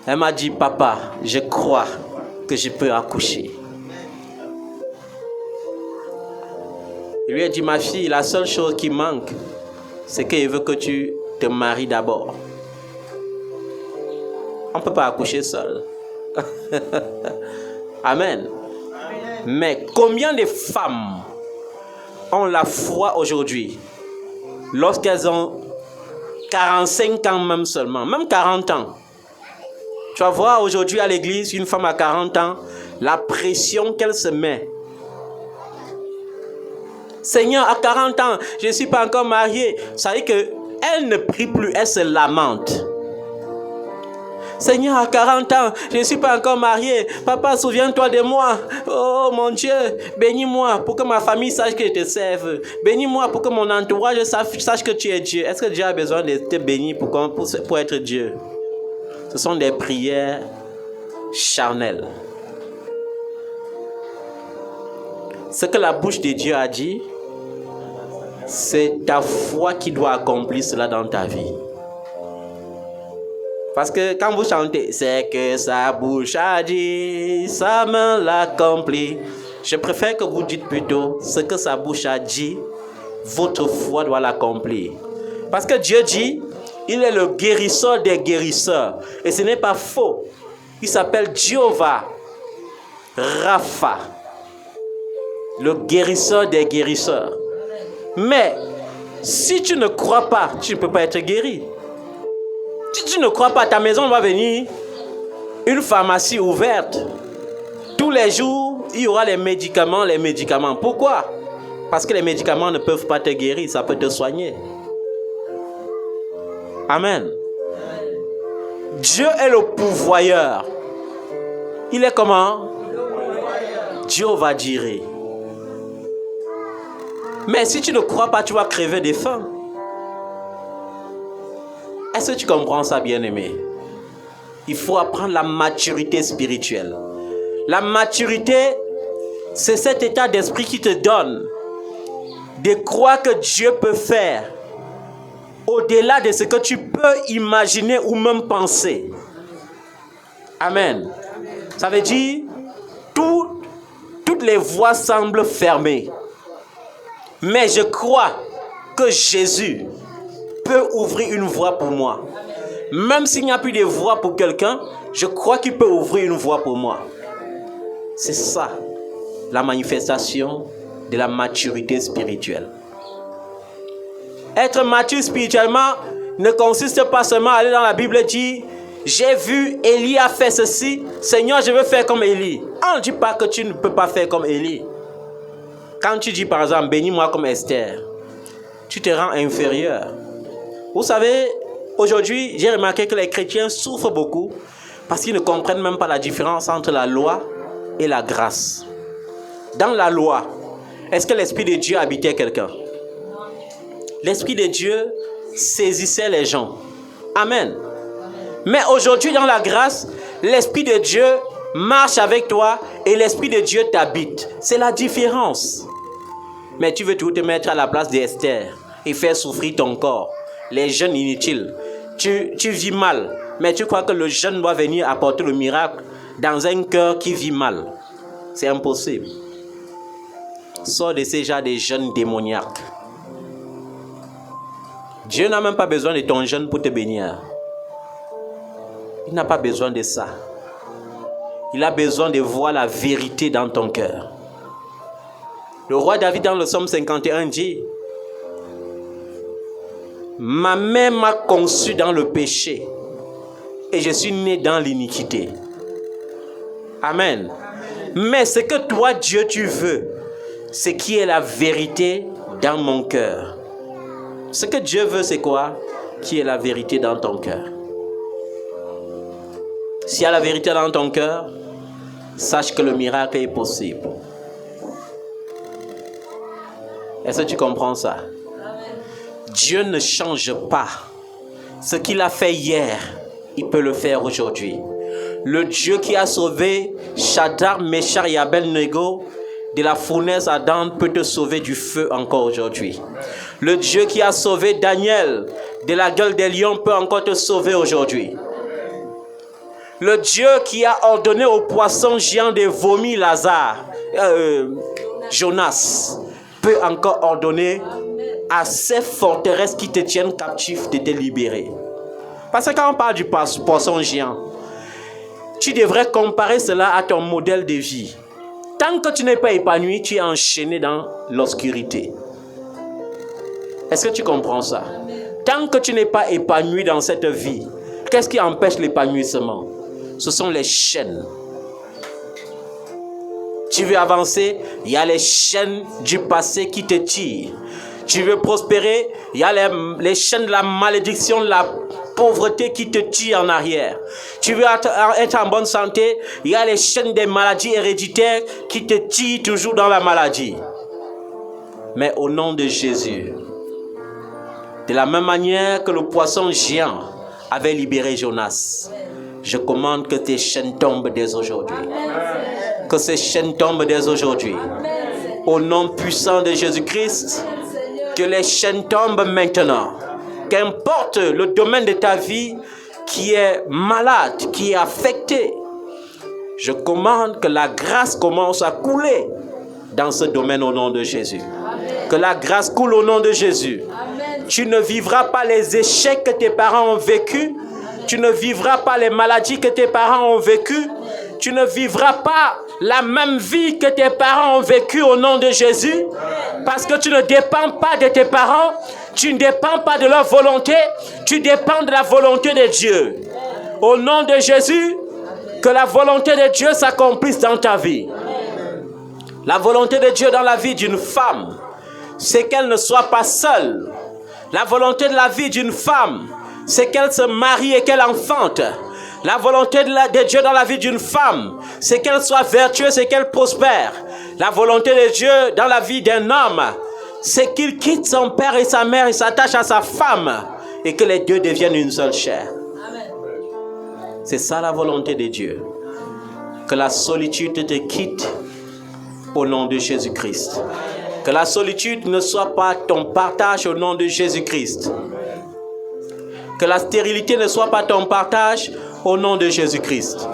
elle m'a dit, papa, je crois que je peux accoucher. Je lui ai dit, ma fille, la seule chose qui manque, c'est qu'il veut que tu te maries d'abord. On ne peut pas accoucher seul. Amen. Mais combien de femmes ont la foi aujourd'hui lorsqu'elles ont 45 ans même seulement, même 40 ans. Tu vas voir aujourd'hui à l'église, une femme à 40 ans, la pression qu'elle se met. Seigneur, à 40 ans, je ne suis pas encore mariée. Ça veut dire qu'elle ne prie plus, elle se lamente. Seigneur, à 40 ans, je ne suis pas encore mariée. Papa, souviens-toi de moi. Oh mon Dieu, bénis-moi pour que ma famille sache que je te serve. Bénis-moi pour que mon entourage sache que tu es Dieu. Est-ce que Dieu a besoin de te bénir pour être Dieu? Ce sont des prières charnelles. Ce que la bouche de Dieu a dit, c'est ta foi qui doit accomplir cela dans ta vie. Parce que quand vous chantez, c'est que sa bouche a dit, sa main l'accomplit. Je préfère que vous dites plutôt, ce que sa bouche a dit, votre foi doit l'accomplir. Parce que Dieu dit, il est le guérisseur des guérisseurs. Et ce n'est pas faux. Il s'appelle Jéhovah Rapha, le guérisseur des guérisseurs. Mais si tu ne crois pas, tu ne peux pas être guéri. Si tu ne crois pas, à ta maison va venir une pharmacie ouverte. Tous les jours, il y aura les médicaments. Pourquoi? Parce que les médicaments ne peuvent pas te guérir, ça peut te soigner. Amen. Dieu est le pourvoyeur. Il est comment? Jéhovah Jireh. Mais si tu ne crois pas, tu vas crever de faim. Est-ce que tu comprends ça, bien-aimé? Il faut apprendre la maturité spirituelle. La maturité, c'est cet état d'esprit qui te donne de croire que Dieu peut faire au-delà de ce que tu peux imaginer ou même penser. Amen. Ça veut dire, toutes les voies semblent fermées. Mais je crois que Jésus peut ouvrir une voie pour moi. Même s'il n'y a plus de voie pour quelqu'un, je crois qu'il peut ouvrir une voie pour moi. C'est ça, la manifestation de la maturité spirituelle. Être mature spirituellement ne consiste pas seulement à aller dans la Bible et dire « J'ai vu Élie a fait ceci, Seigneur, je veux faire comme Élie. » On ne dit pas que tu ne peux pas faire comme Élie. Quand tu dis par exemple « Bénis-moi comme Esther », tu te rends inférieur. Vous savez, aujourd'hui, j'ai remarqué que les chrétiens souffrent beaucoup parce qu'ils ne comprennent même pas la différence entre la loi et la grâce. Dans la loi, est-ce que l'Esprit de Dieu habitait quelqu'un? L'Esprit de Dieu saisissait les gens. Amen. Mais aujourd'hui, dans la grâce, l'Esprit de Dieu marche avec toi et l'Esprit de Dieu t'habite. C'est la différence. Mais tu veux toujours te mettre à la place d'Esther et faire souffrir ton corps. Les jeûnes inutiles. Tu vis mal, mais tu crois que le jeûne doit venir apporter le miracle dans un cœur qui vit mal. C'est impossible. Sors de ces genres de jeûnes démoniaques. Dieu n'a même pas besoin de ton jeûne pour te bénir. Il n'a pas besoin de ça. Il a besoin de voir la vérité dans ton cœur. Le roi David dans le psaume 51 dit: ma mère m'a conçu dans le péché et je suis né dans l'iniquité. Amen. Mais ce que toi, Dieu, tu veux, c'est qui est la vérité dans mon cœur. Ce que Dieu veut, c'est quoi? Qui est la vérité dans ton cœur. S'il y a la vérité dans ton cœur, sache que le miracle est possible. Est-ce que tu comprends ça? Dieu ne change pas. Ce qu'il a fait hier, il peut le faire aujourd'hui. Le Dieu qui a sauvé Shadrach, Meshach et Abednego de la fournaise ardente peut te sauver du feu encore aujourd'hui. Le Dieu qui a sauvé Daniel de la gueule des lions peut encore te sauver aujourd'hui. Le Dieu qui a ordonné aux poissons géants de vomir Jonas peut encore ordonner à ces forteresses qui te tiennent captif de te libérer. Parce que quand on parle du poisson géant, tu devrais comparer cela à ton modèle de vie. Tant que tu n'es pas épanoui, tu es enchaîné dans l'obscurité. Est-ce que tu comprends ça? Tant que tu n'es pas épanoui dans cette vie, qu'est-ce qui empêche l'épanouissement? Ce sont les chaînes. Tu veux avancer, il y a les chaînes du passé qui te tirent. Tu veux prospérer, il y a les chaînes de la malédiction, de la pauvreté qui te tirent en arrière. Tu veux être en bonne santé, il y a les chaînes des maladies héréditaires qui te tirent toujours dans la maladie. Mais au nom de Jésus, de la même manière que le poisson géant avait libéré Jonas, je commande que tes chaînes tombent dès aujourd'hui. Que ces chaînes tombent dès aujourd'hui. Au nom puissant de Jésus-Christ, que les chaînes tombent maintenant. Qu'importe le domaine de ta vie qui est malade, qui est affecté, je commande que la grâce commence à couler dans ce domaine au nom de Jésus. Que la grâce coule au nom de Jésus. Tu ne vivras pas les échecs que tes parents ont vécus. Tu ne vivras pas les maladies que tes parents ont vécues. Tu ne vivras pas la même vie que tes parents ont vécue au nom de Jésus. Parce que tu ne dépends pas de tes parents. Tu ne dépends pas de leur volonté. Tu dépends de la volonté de Dieu. Au nom de Jésus, que la volonté de Dieu s'accomplisse dans ta vie. La volonté de Dieu dans la vie d'une femme, c'est qu'elle ne soit pas seule. La volonté de la vie d'une femme, c'est qu'elle se marie et qu'elle enfante. La volonté de Dieu dans la vie d'une femme, c'est qu'elle soit vertueuse et qu'elle prospère. La volonté de Dieu dans la vie d'un homme, c'est qu'il quitte son père et sa mère et s'attache à sa femme et que les deux deviennent une seule chair. C'est ça la volonté de Dieu. Que la solitude te quitte au nom de Jésus-Christ. Que la solitude ne soit pas ton partage au nom de Jésus-Christ. Que la stérilité ne soit pas ton partage au nom de Jésus-Christ.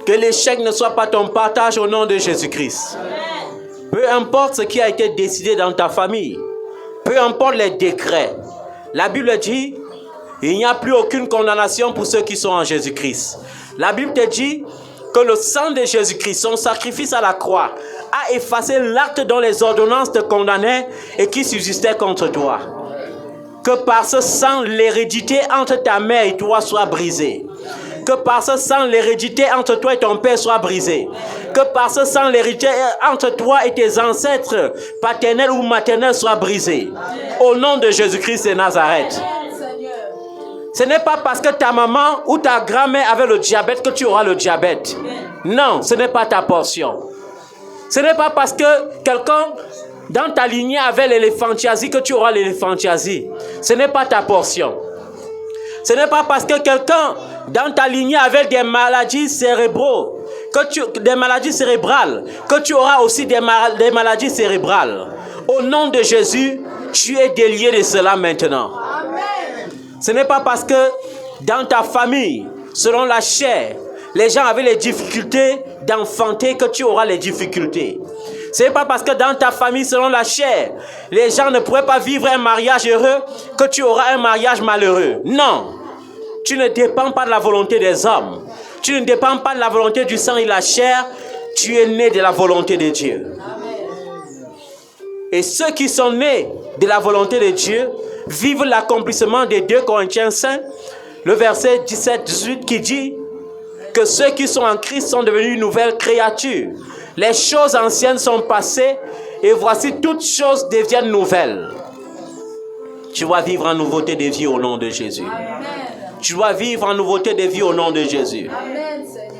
Que l'échec ne soit pas ton partage au nom de Jésus-Christ. Peu importe ce qui a été décidé dans ta famille, peu importe les décrets, la Bible dit, il n'y a plus aucune condamnation pour ceux qui sont en Jésus-Christ. La Bible te dit que le sang de Jésus-Christ, son sacrifice à la croix, a effacé l'acte dont les ordonnances te condamnaient et qui subsistait contre toi. Que par ce sang, l'hérédité entre ta mère et toi soit brisée. Que par ce sang, l'hérédité entre toi et ton père soit brisée. Que par ce sang, l'hérédité entre toi et tes ancêtres paternels ou maternels soit brisée. Au nom de Jésus-Christ de Nazareth. Ce n'est pas parce que ta maman ou ta grand-mère avait le diabète que tu auras le diabète. Non, ce n'est pas ta portion. Ce n'est pas parce que quelqu'un dans ta lignée avait l'éléphantiasie que tu auras l'éléphantiasie. Ce n'est pas ta portion. Ce n'est pas parce que quelqu'un dans ta lignée avait des maladies cérébrales, des maladies cérébrales, que tu auras aussi des maladies cérébrales. Au nom de Jésus, tu es délié de cela maintenant. Ce n'est pas parce que dans ta famille, selon la chair, les gens avaient les difficultés d'enfanter que tu auras les difficultés. Ce n'est pas parce que dans ta famille, selon la chair, les gens ne pourraient pas vivre un mariage heureux que tu auras un mariage malheureux. Non, tu ne dépends pas de la volonté des hommes. Tu ne dépends pas de la volonté du sang et de la chair. Tu es né de la volonté de Dieu. Et ceux qui sont nés de la volonté de Dieu vivent l'accomplissement des 2 Corinthiens 5, le verset 17-18 qui dit que ceux qui sont en Christ sont devenus une nouvelle créature. Les choses anciennes sont passées et voici toutes choses deviennent nouvelles. Tu vas vivre en nouveauté de vie au nom de Jésus. Amen. Tu vas vivre en nouveauté de vie au nom de Jésus. Amen, Seigneur.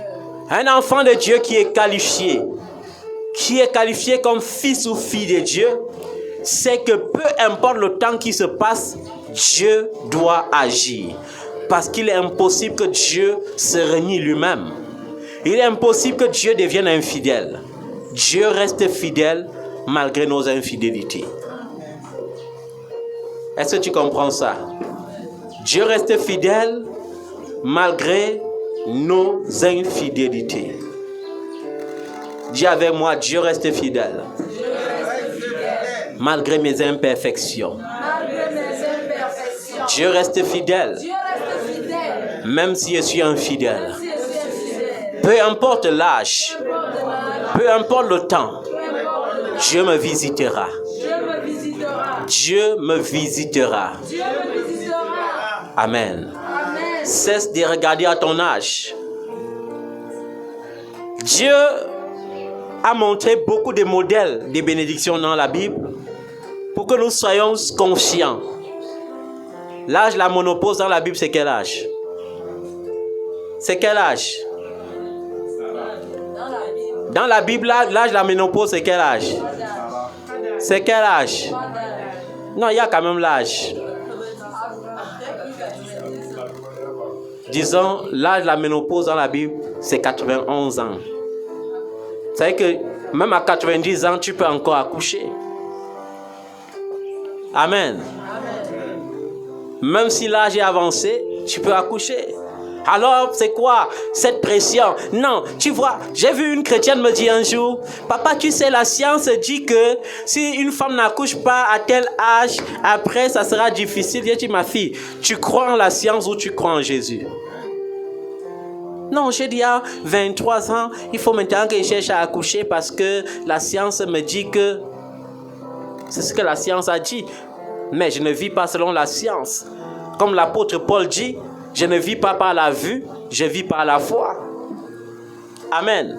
Un enfant de Dieu qui est qualifié comme fils ou fille de Dieu, c'est que peu importe le temps qui se passe, Dieu doit agir. Parce qu'il est impossible que Dieu se renie lui-même. Il est impossible que Dieu devienne infidèle. Dieu reste fidèle malgré nos infidélités. Est-ce que tu comprends ça? Dieu reste fidèle malgré nos infidélités. Dis avec moi, Dieu reste fidèle. Malgré mes imperfections. Dieu reste fidèle. Même si je suis infidèle. Peu importe l'âge, peu importe le temps, Dieu me visitera. Dieu me visitera. Amen. Cesse de regarder à ton âge. Dieu a montré beaucoup de modèles de bénédictions dans la Bible pour que nous soyons conscients. L'âge de la ménopause dans la Bible, c'est quel âge? C'est quel âge? Dans la Bible, l'âge de la ménopause, c'est quel âge? C'est quel âge? Non, il y a quand même l'âge. Disons, l'âge de la ménopause dans la Bible, c'est 91 ans. Vous savez que même à 90 ans, tu peux encore accoucher. Amen. Même si l'âge est avancé, tu peux accoucher. Alors, c'est quoi cette pression? Non, tu vois, j'ai vu une chrétienne me dire un jour, papa, tu sais, la science dit que si une femme n'accouche pas à tel âge, après, ça sera difficile. J'ai dit, ma fille, tu crois en la science ou tu crois en Jésus? Non, j'ai dit, à 23 ans, il faut maintenant que je cherche à accoucher parce que la science me dit que c'est ce que la science a dit. Mais je ne vis pas selon la science. Comme l'apôtre Paul dit, je ne vis pas par la vue, je vis par la foi. Amen.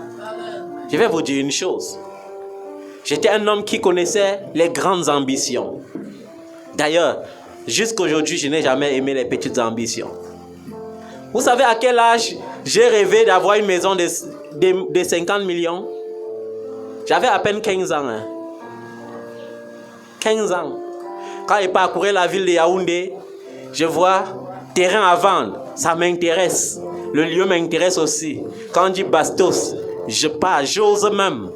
Je vais vous dire une chose. J'étais un homme qui connaissait les grandes ambitions. D'ailleurs, Jusqu'aujourd'hui, je n'ai jamais aimé les petites ambitions. Vous savez à quel âge j'ai rêvé d'avoir une maison de 50 millions? J'avais à peine 15 ans. 15 ans. Quand je parcourais la ville de Yaoundé, je vois terrain à vendre. Ça m'intéresse. Le lieu m'intéresse aussi. Quand on dit Bastos, je pars, j'ose même.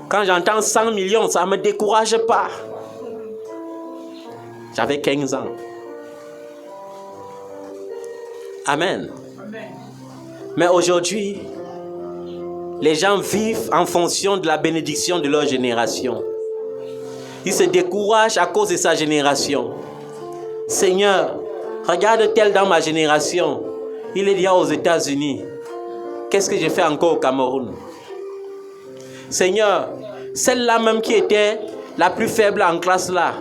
Quand j'entends 100 millions, ça ne me décourage pas. J'avais 15 ans. Amen. Mais aujourd'hui, les gens vivent en fonction de la bénédiction de leur génération. Ils se découragent à cause de sa génération. Seigneur, regarde tel dans ma génération. Il est déjà aux États-Unis. Qu'est-ce que je fais encore au Cameroun? Seigneur, celle-là même qui était la plus faible en classe là,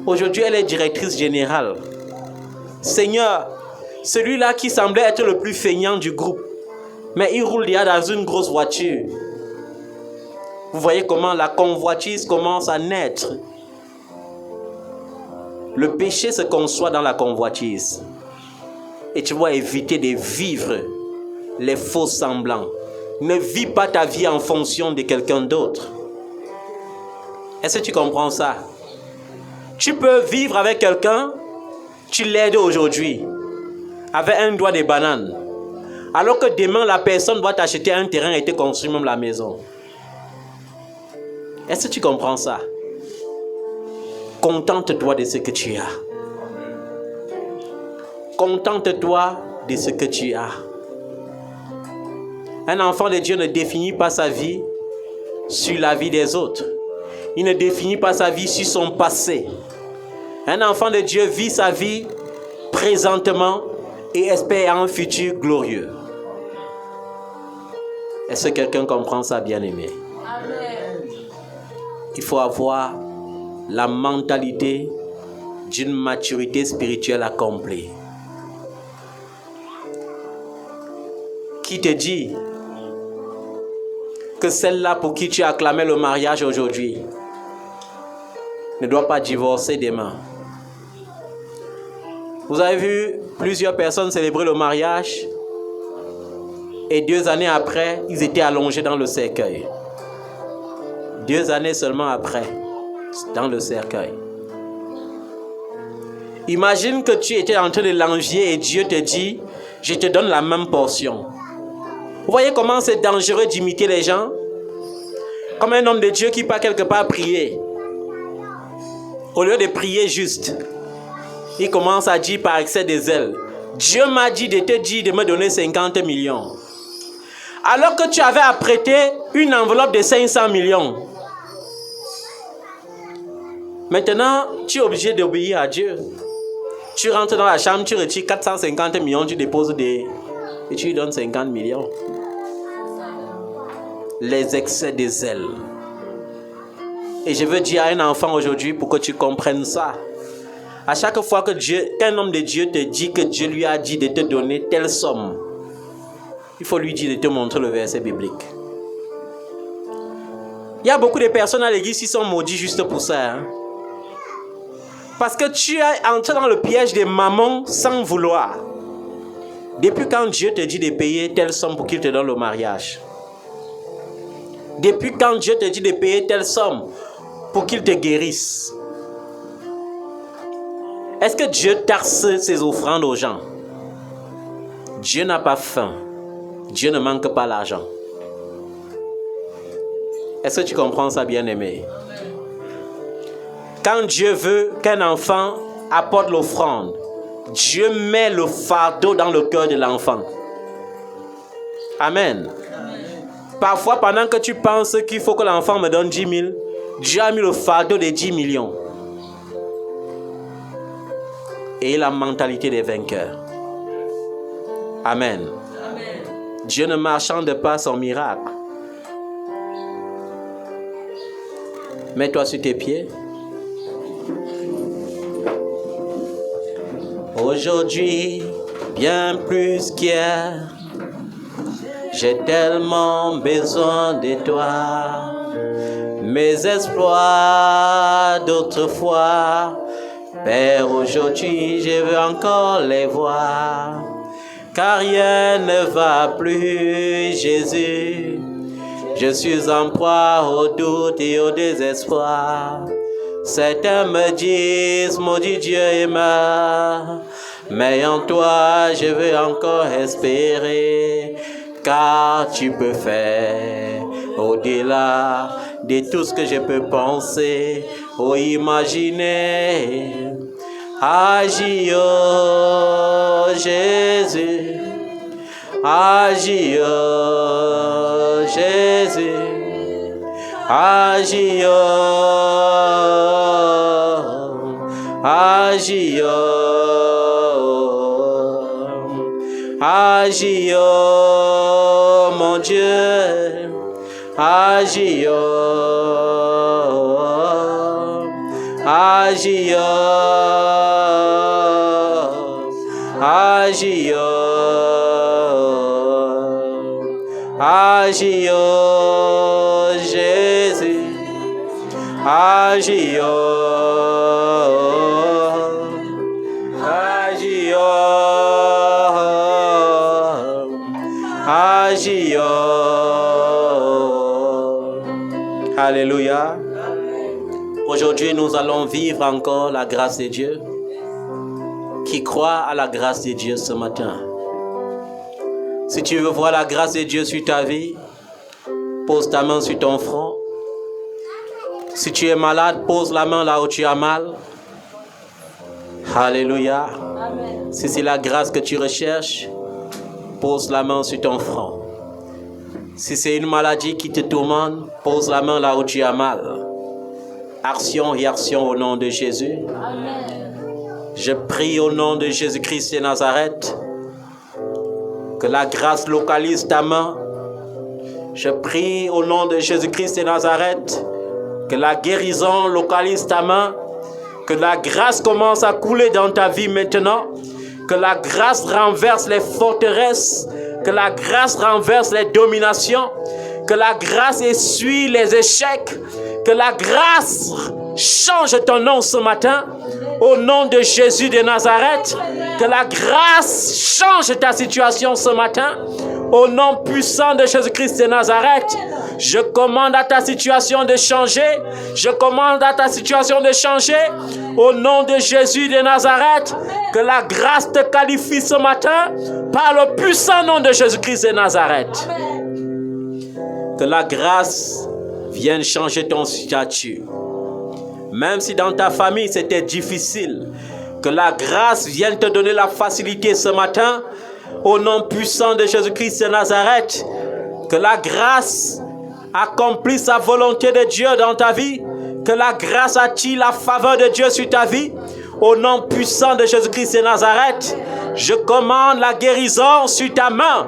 aujourd'hui elle est directrice générale. Seigneur, celui-là qui semblait être le plus feignant du groupe, mais il roule déjà dans une grosse voiture. Vous voyez comment la convoitise commence à naître. Le péché se conçoit dans la convoitise. Et tu dois éviter de vivre les faux semblants. Ne vis pas ta vie en fonction de quelqu'un d'autre. Est-ce que tu comprends ça? Tu peux vivre avec quelqu'un, tu l'aides aujourd'hui, avec un doigt de banane. Alors que demain, la personne doit t'acheter un terrain et te construire même la maison. Est-ce que tu comprends ça? Contente-toi de ce que tu as. Contente-toi de ce que tu as. Un enfant de Dieu ne définit pas sa vie sur la vie des autres. Il ne définit pas sa vie sur son passé. Un enfant de Dieu vit sa vie présentement et espère un futur glorieux. Est-ce que quelqu'un comprend ça, bien-aimé? Amen. Il faut avoir la mentalité d'une maturité spirituelle accomplie. Qui te dit que celle-là pour qui tu as acclamé le mariage aujourd'hui ne doit pas divorcer demain? Vous avez vu plusieurs personnes célébrer le mariage et 2 années après, ils étaient allongés dans le cercueil. 2 années seulement après, dans le cercueil. Imagine que tu étais en train de l'envier et Dieu te dit, je te donne la même portion. Vous voyez comment c'est dangereux d'imiter les gens? Comme un homme de Dieu qui part quelque part prier. Au lieu de prier juste, il commence à dire par excès de zèle, Dieu m'a dit de te dire de me donner 50 millions. Alors que tu avais apprêté une enveloppe de 500 millions. Maintenant, tu es obligé d'obéir à Dieu. Tu rentres dans la chambre, tu retires 450 millions, tu déposes et tu lui donnes 50 millions. Les excès de zèle. Et je veux dire à un enfant aujourd'hui pour que tu comprennes ça. À chaque fois qu'un homme de Dieu te dit que Dieu lui a dit de te donner telle somme, il faut lui dire de te montrer le verset biblique. Il y a beaucoup de personnes à l'église qui sont maudites juste pour ça. Parce que tu es entré dans le piège des mamans sans vouloir. Depuis quand Dieu te dit de payer telle somme pour qu'il te donne le mariage? Depuis quand Dieu te dit de payer telle somme pour qu'il te guérisse? Est-ce que Dieu taxe ses offrandes aux gens? Dieu n'a pas faim. Dieu ne manque pas l'argent. Est-ce que tu comprends ça, bien-aimé? Quand Dieu veut qu'un enfant apporte l'offrande, Dieu met le fardeau dans le cœur de l'enfant. Amen. Parfois, pendant que tu penses qu'il faut que l'enfant me donne 10 000, Dieu a mis le fardeau de 10 millions. Et la mentalité des vainqueurs. Amen. Amen. Dieu ne marchande pas son miracle. Mets-toi sur tes pieds. Aujourd'hui, bien plus qu'hier, j'ai tellement besoin de toi. mes exploits d'autrefois. Père, aujourd'hui, je veux encore les voir. Car rien ne va plus, Jésus. Je suis en proie au doute et au désespoir. Certains me disent, maudit Dieu est mort. Mais en toi, je veux encore espérer. Car tu peux faire au-delà de tout ce que je peux penser ou imaginer. Agis, oh Jésus. Agis, oh Jésus. Agis, oh. Agis, oh. Agis, oh mon Dieu. Agis, oh. Agis, oh. Agis, oh. Agis, oh Jésus. Agis, oh. Agis, oh. Agis, oh. Alléluia. Aujourd'hui, nous allons vivre encore la grâce de Dieu. Qui croit à la grâce de Dieu ce matin? Si tu veux voir la grâce de Dieu sur ta vie, pose ta main sur ton front. Si tu es malade, pose la main là où tu as mal. Alléluia. Amen. Si c'est la grâce que tu recherches, pose la main sur ton front. Si c'est une maladie qui te tourmente, pose la main là où tu as mal. Action et action au nom de Jésus. Amen. Je prie au nom de Jésus-Christ de Nazareth que la grâce localise ta main. Je prie au nom de Jésus-Christ de Nazareth que la guérison localise ta main. Que la grâce commence à couler dans ta vie maintenant. Que la grâce renverse les forteresses. Que la grâce renverse les dominations. Que la grâce essuie les échecs. Que la grâce change ton nom ce matin. Au nom de Jésus de Nazareth. Que la grâce change ta situation ce matin. Au nom puissant de Jésus-Christ de Nazareth. Je commande à ta situation de changer. Je commande à ta situation de changer. Au nom de Jésus de Nazareth. Que la grâce te qualifie ce matin. Par le puissant nom de Jésus-Christ de Nazareth. Que la grâce vienne changer ton statut. Même si dans ta famille c'était difficile. Que la grâce vienne te donner la facilité ce matin. Au nom puissant de Jésus-Christ de Nazareth. Que la grâce accomplisse sa volonté de Dieu dans ta vie. Que la grâce attire la faveur de Dieu sur ta vie. Au nom puissant de Jésus-Christ de Nazareth. Je commande la guérison sur ta main.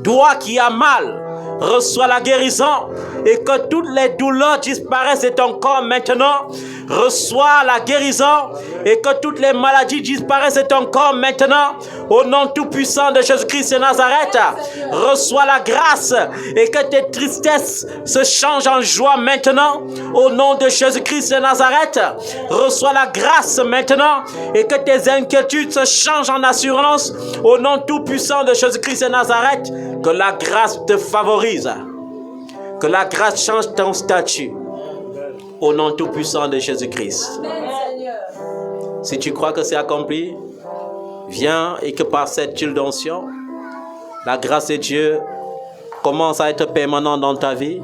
Toi qui as mal, reçois la guérison. Et que toutes les douleurs disparaissent de ton corps maintenant. Reçois la guérison. Et que toutes les maladies disparaissent de ton corps maintenant. Au nom tout puissant de Jésus-Christ de Nazareth. Reçois la grâce. Et que tes tristesses se changent en joie maintenant. Au nom de Jésus-Christ de Nazareth. Reçois la grâce maintenant. Et que tes inquiétudes se changent en assurance. Au nom tout puissant de Jésus-Christ de Nazareth. Que la grâce te favorise. Que la grâce change ton statut. Au nom tout puissant de Jésus-Christ. Si tu crois que c'est accompli, viens et que par cette huile d'onction, la grâce de Dieu commence à être permanente dans ta vie.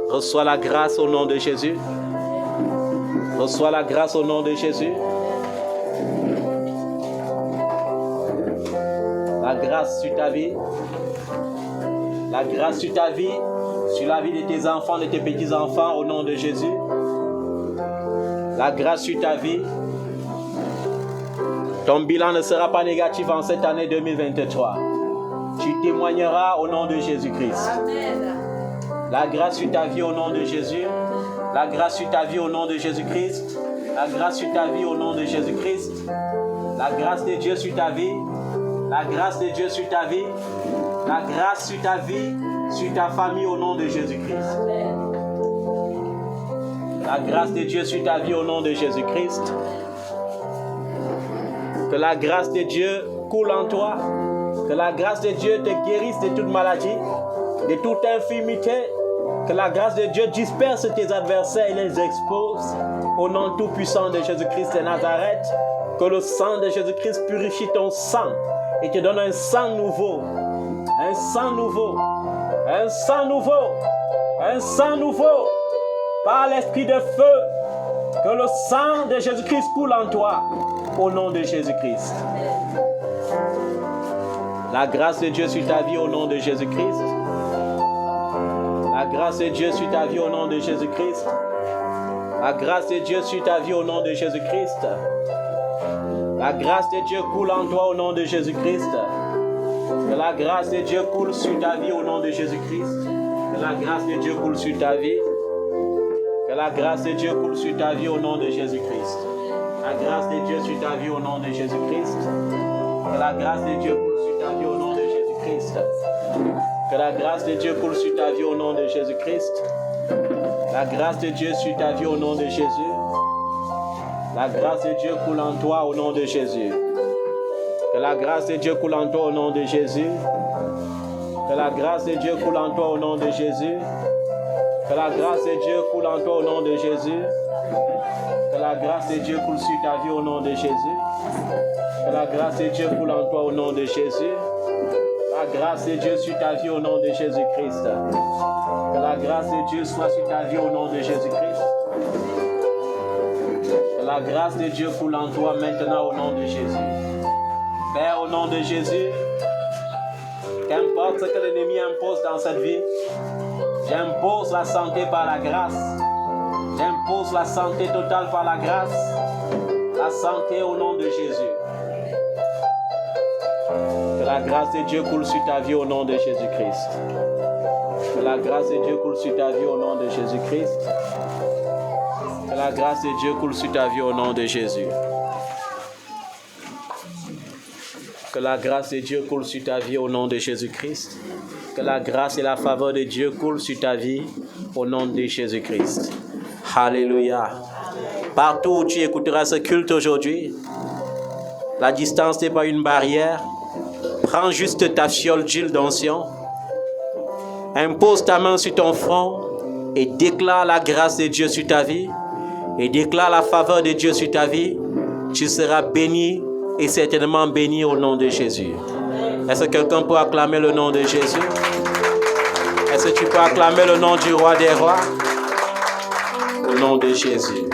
Reçois la grâce au nom de Jésus. Reçois la grâce au nom de Jésus. La grâce sur ta vie. La grâce sur ta vie, sur la vie de tes enfants, de tes petits-enfants, au nom de Jésus. La grâce sur ta vie. Ton bilan ne sera pas négatif en cette année 2023. Tu témoigneras au nom de Jésus-Christ. Amen. La grâce sur ta vie au nom de Jésus. La grâce sur ta vie au nom de Jésus-Christ. La grâce sur ta vie au nom de Jésus-Christ. La grâce de Dieu sur ta vie. La grâce de Dieu sur ta vie. La grâce sur ta vie, sur ta famille au nom de Jésus-Christ. La grâce de Dieu sur ta vie au nom de Jésus-Christ. Que la grâce de Dieu coule en toi. Que la grâce de Dieu te guérisse de toute maladie, de toute infirmité. Que la grâce de Dieu disperse tes adversaires et les expose. Au nom tout-puissant de Jésus-Christ de Nazareth. Que le sang de Jésus-Christ purifie ton sang et te donne un sang nouveau. Un sang nouveau. Un sang nouveau. Un sang nouveau. Par l'esprit de feu. Que le sang de Jésus-Christ coule en toi. Au nom de Jésus-Christ. La grâce de Dieu sur ta vie au nom de Jésus-Christ. La grâce de Dieu sur ta vie au nom de Jésus-Christ. La grâce de Dieu sur ta vie au nom de Jésus-Christ. La grâce de Dieu coule en toi au nom de Jésus-Christ. Que la grâce de Dieu coule sur ta vie au nom de Jésus-Christ. Que la grâce de Dieu coule sur ta vie. Que la grâce de Dieu coule sur ta vie au nom de Jésus-Christ. La grâce de Dieu sur ta vie au nom de Jésus-Christ. Que la grâce de Dieu coule sur ta vie au nom de Jésus-Christ. Que la grâce de Dieu coule sur ta vie au nom de Jésus-Christ. La grâce de Dieu sur ta vie au nom de Jésus. La grâce de Dieu coule en toi au nom de Jésus. Que la grâce de Dieu coule en toi au nom de Jésus. Que la grâce de Dieu coule en toi au nom de Jésus. Que la grâce de Dieu coule en toi au nom de Jésus. Que la grâce de Dieu coule sur ta vie au nom de Jésus. Que la grâce de Dieu coule en toi au nom de Jésus. La grâce de Dieu sur ta vie au nom de Jésus-Christ. Que la grâce de Dieu soit sur ta vie au nom de Jésus-Christ. Que la grâce de Dieu coule en toi maintenant au nom de Jésus. Père, au nom de Jésus, qu'importe ce que l'ennemi impose dans cette vie, j'impose la santé par la grâce. J'impose la santé totale par la grâce. La santé au nom de Jésus. Que la grâce de Dieu coule sur ta vie au nom de Jésus-Christ. Que la grâce de Dieu coule sur ta vie au nom de Jésus-Christ. Que la grâce de Dieu coule sur ta vie au nom de Jésus. Que la grâce de Dieu coule sur ta vie au nom de Jésus-Christ. Que la grâce et la faveur de Dieu coulent sur ta vie au nom de Jésus-Christ. Alléluia. Partout où tu écouteras ce culte aujourd'hui, la distance n'est pas une barrière. Prends juste ta fiole d'huile d'onction. Impose ta main sur ton front et déclare la grâce de Dieu sur ta vie. Et déclare la faveur de Dieu sur ta vie. Tu seras béni et certainement béni au nom de Jésus. Est-ce que quelqu'un peut acclamer le nom de Jésus? Est-ce que tu peux acclamer le nom du roi des rois? Au nom de Jésus.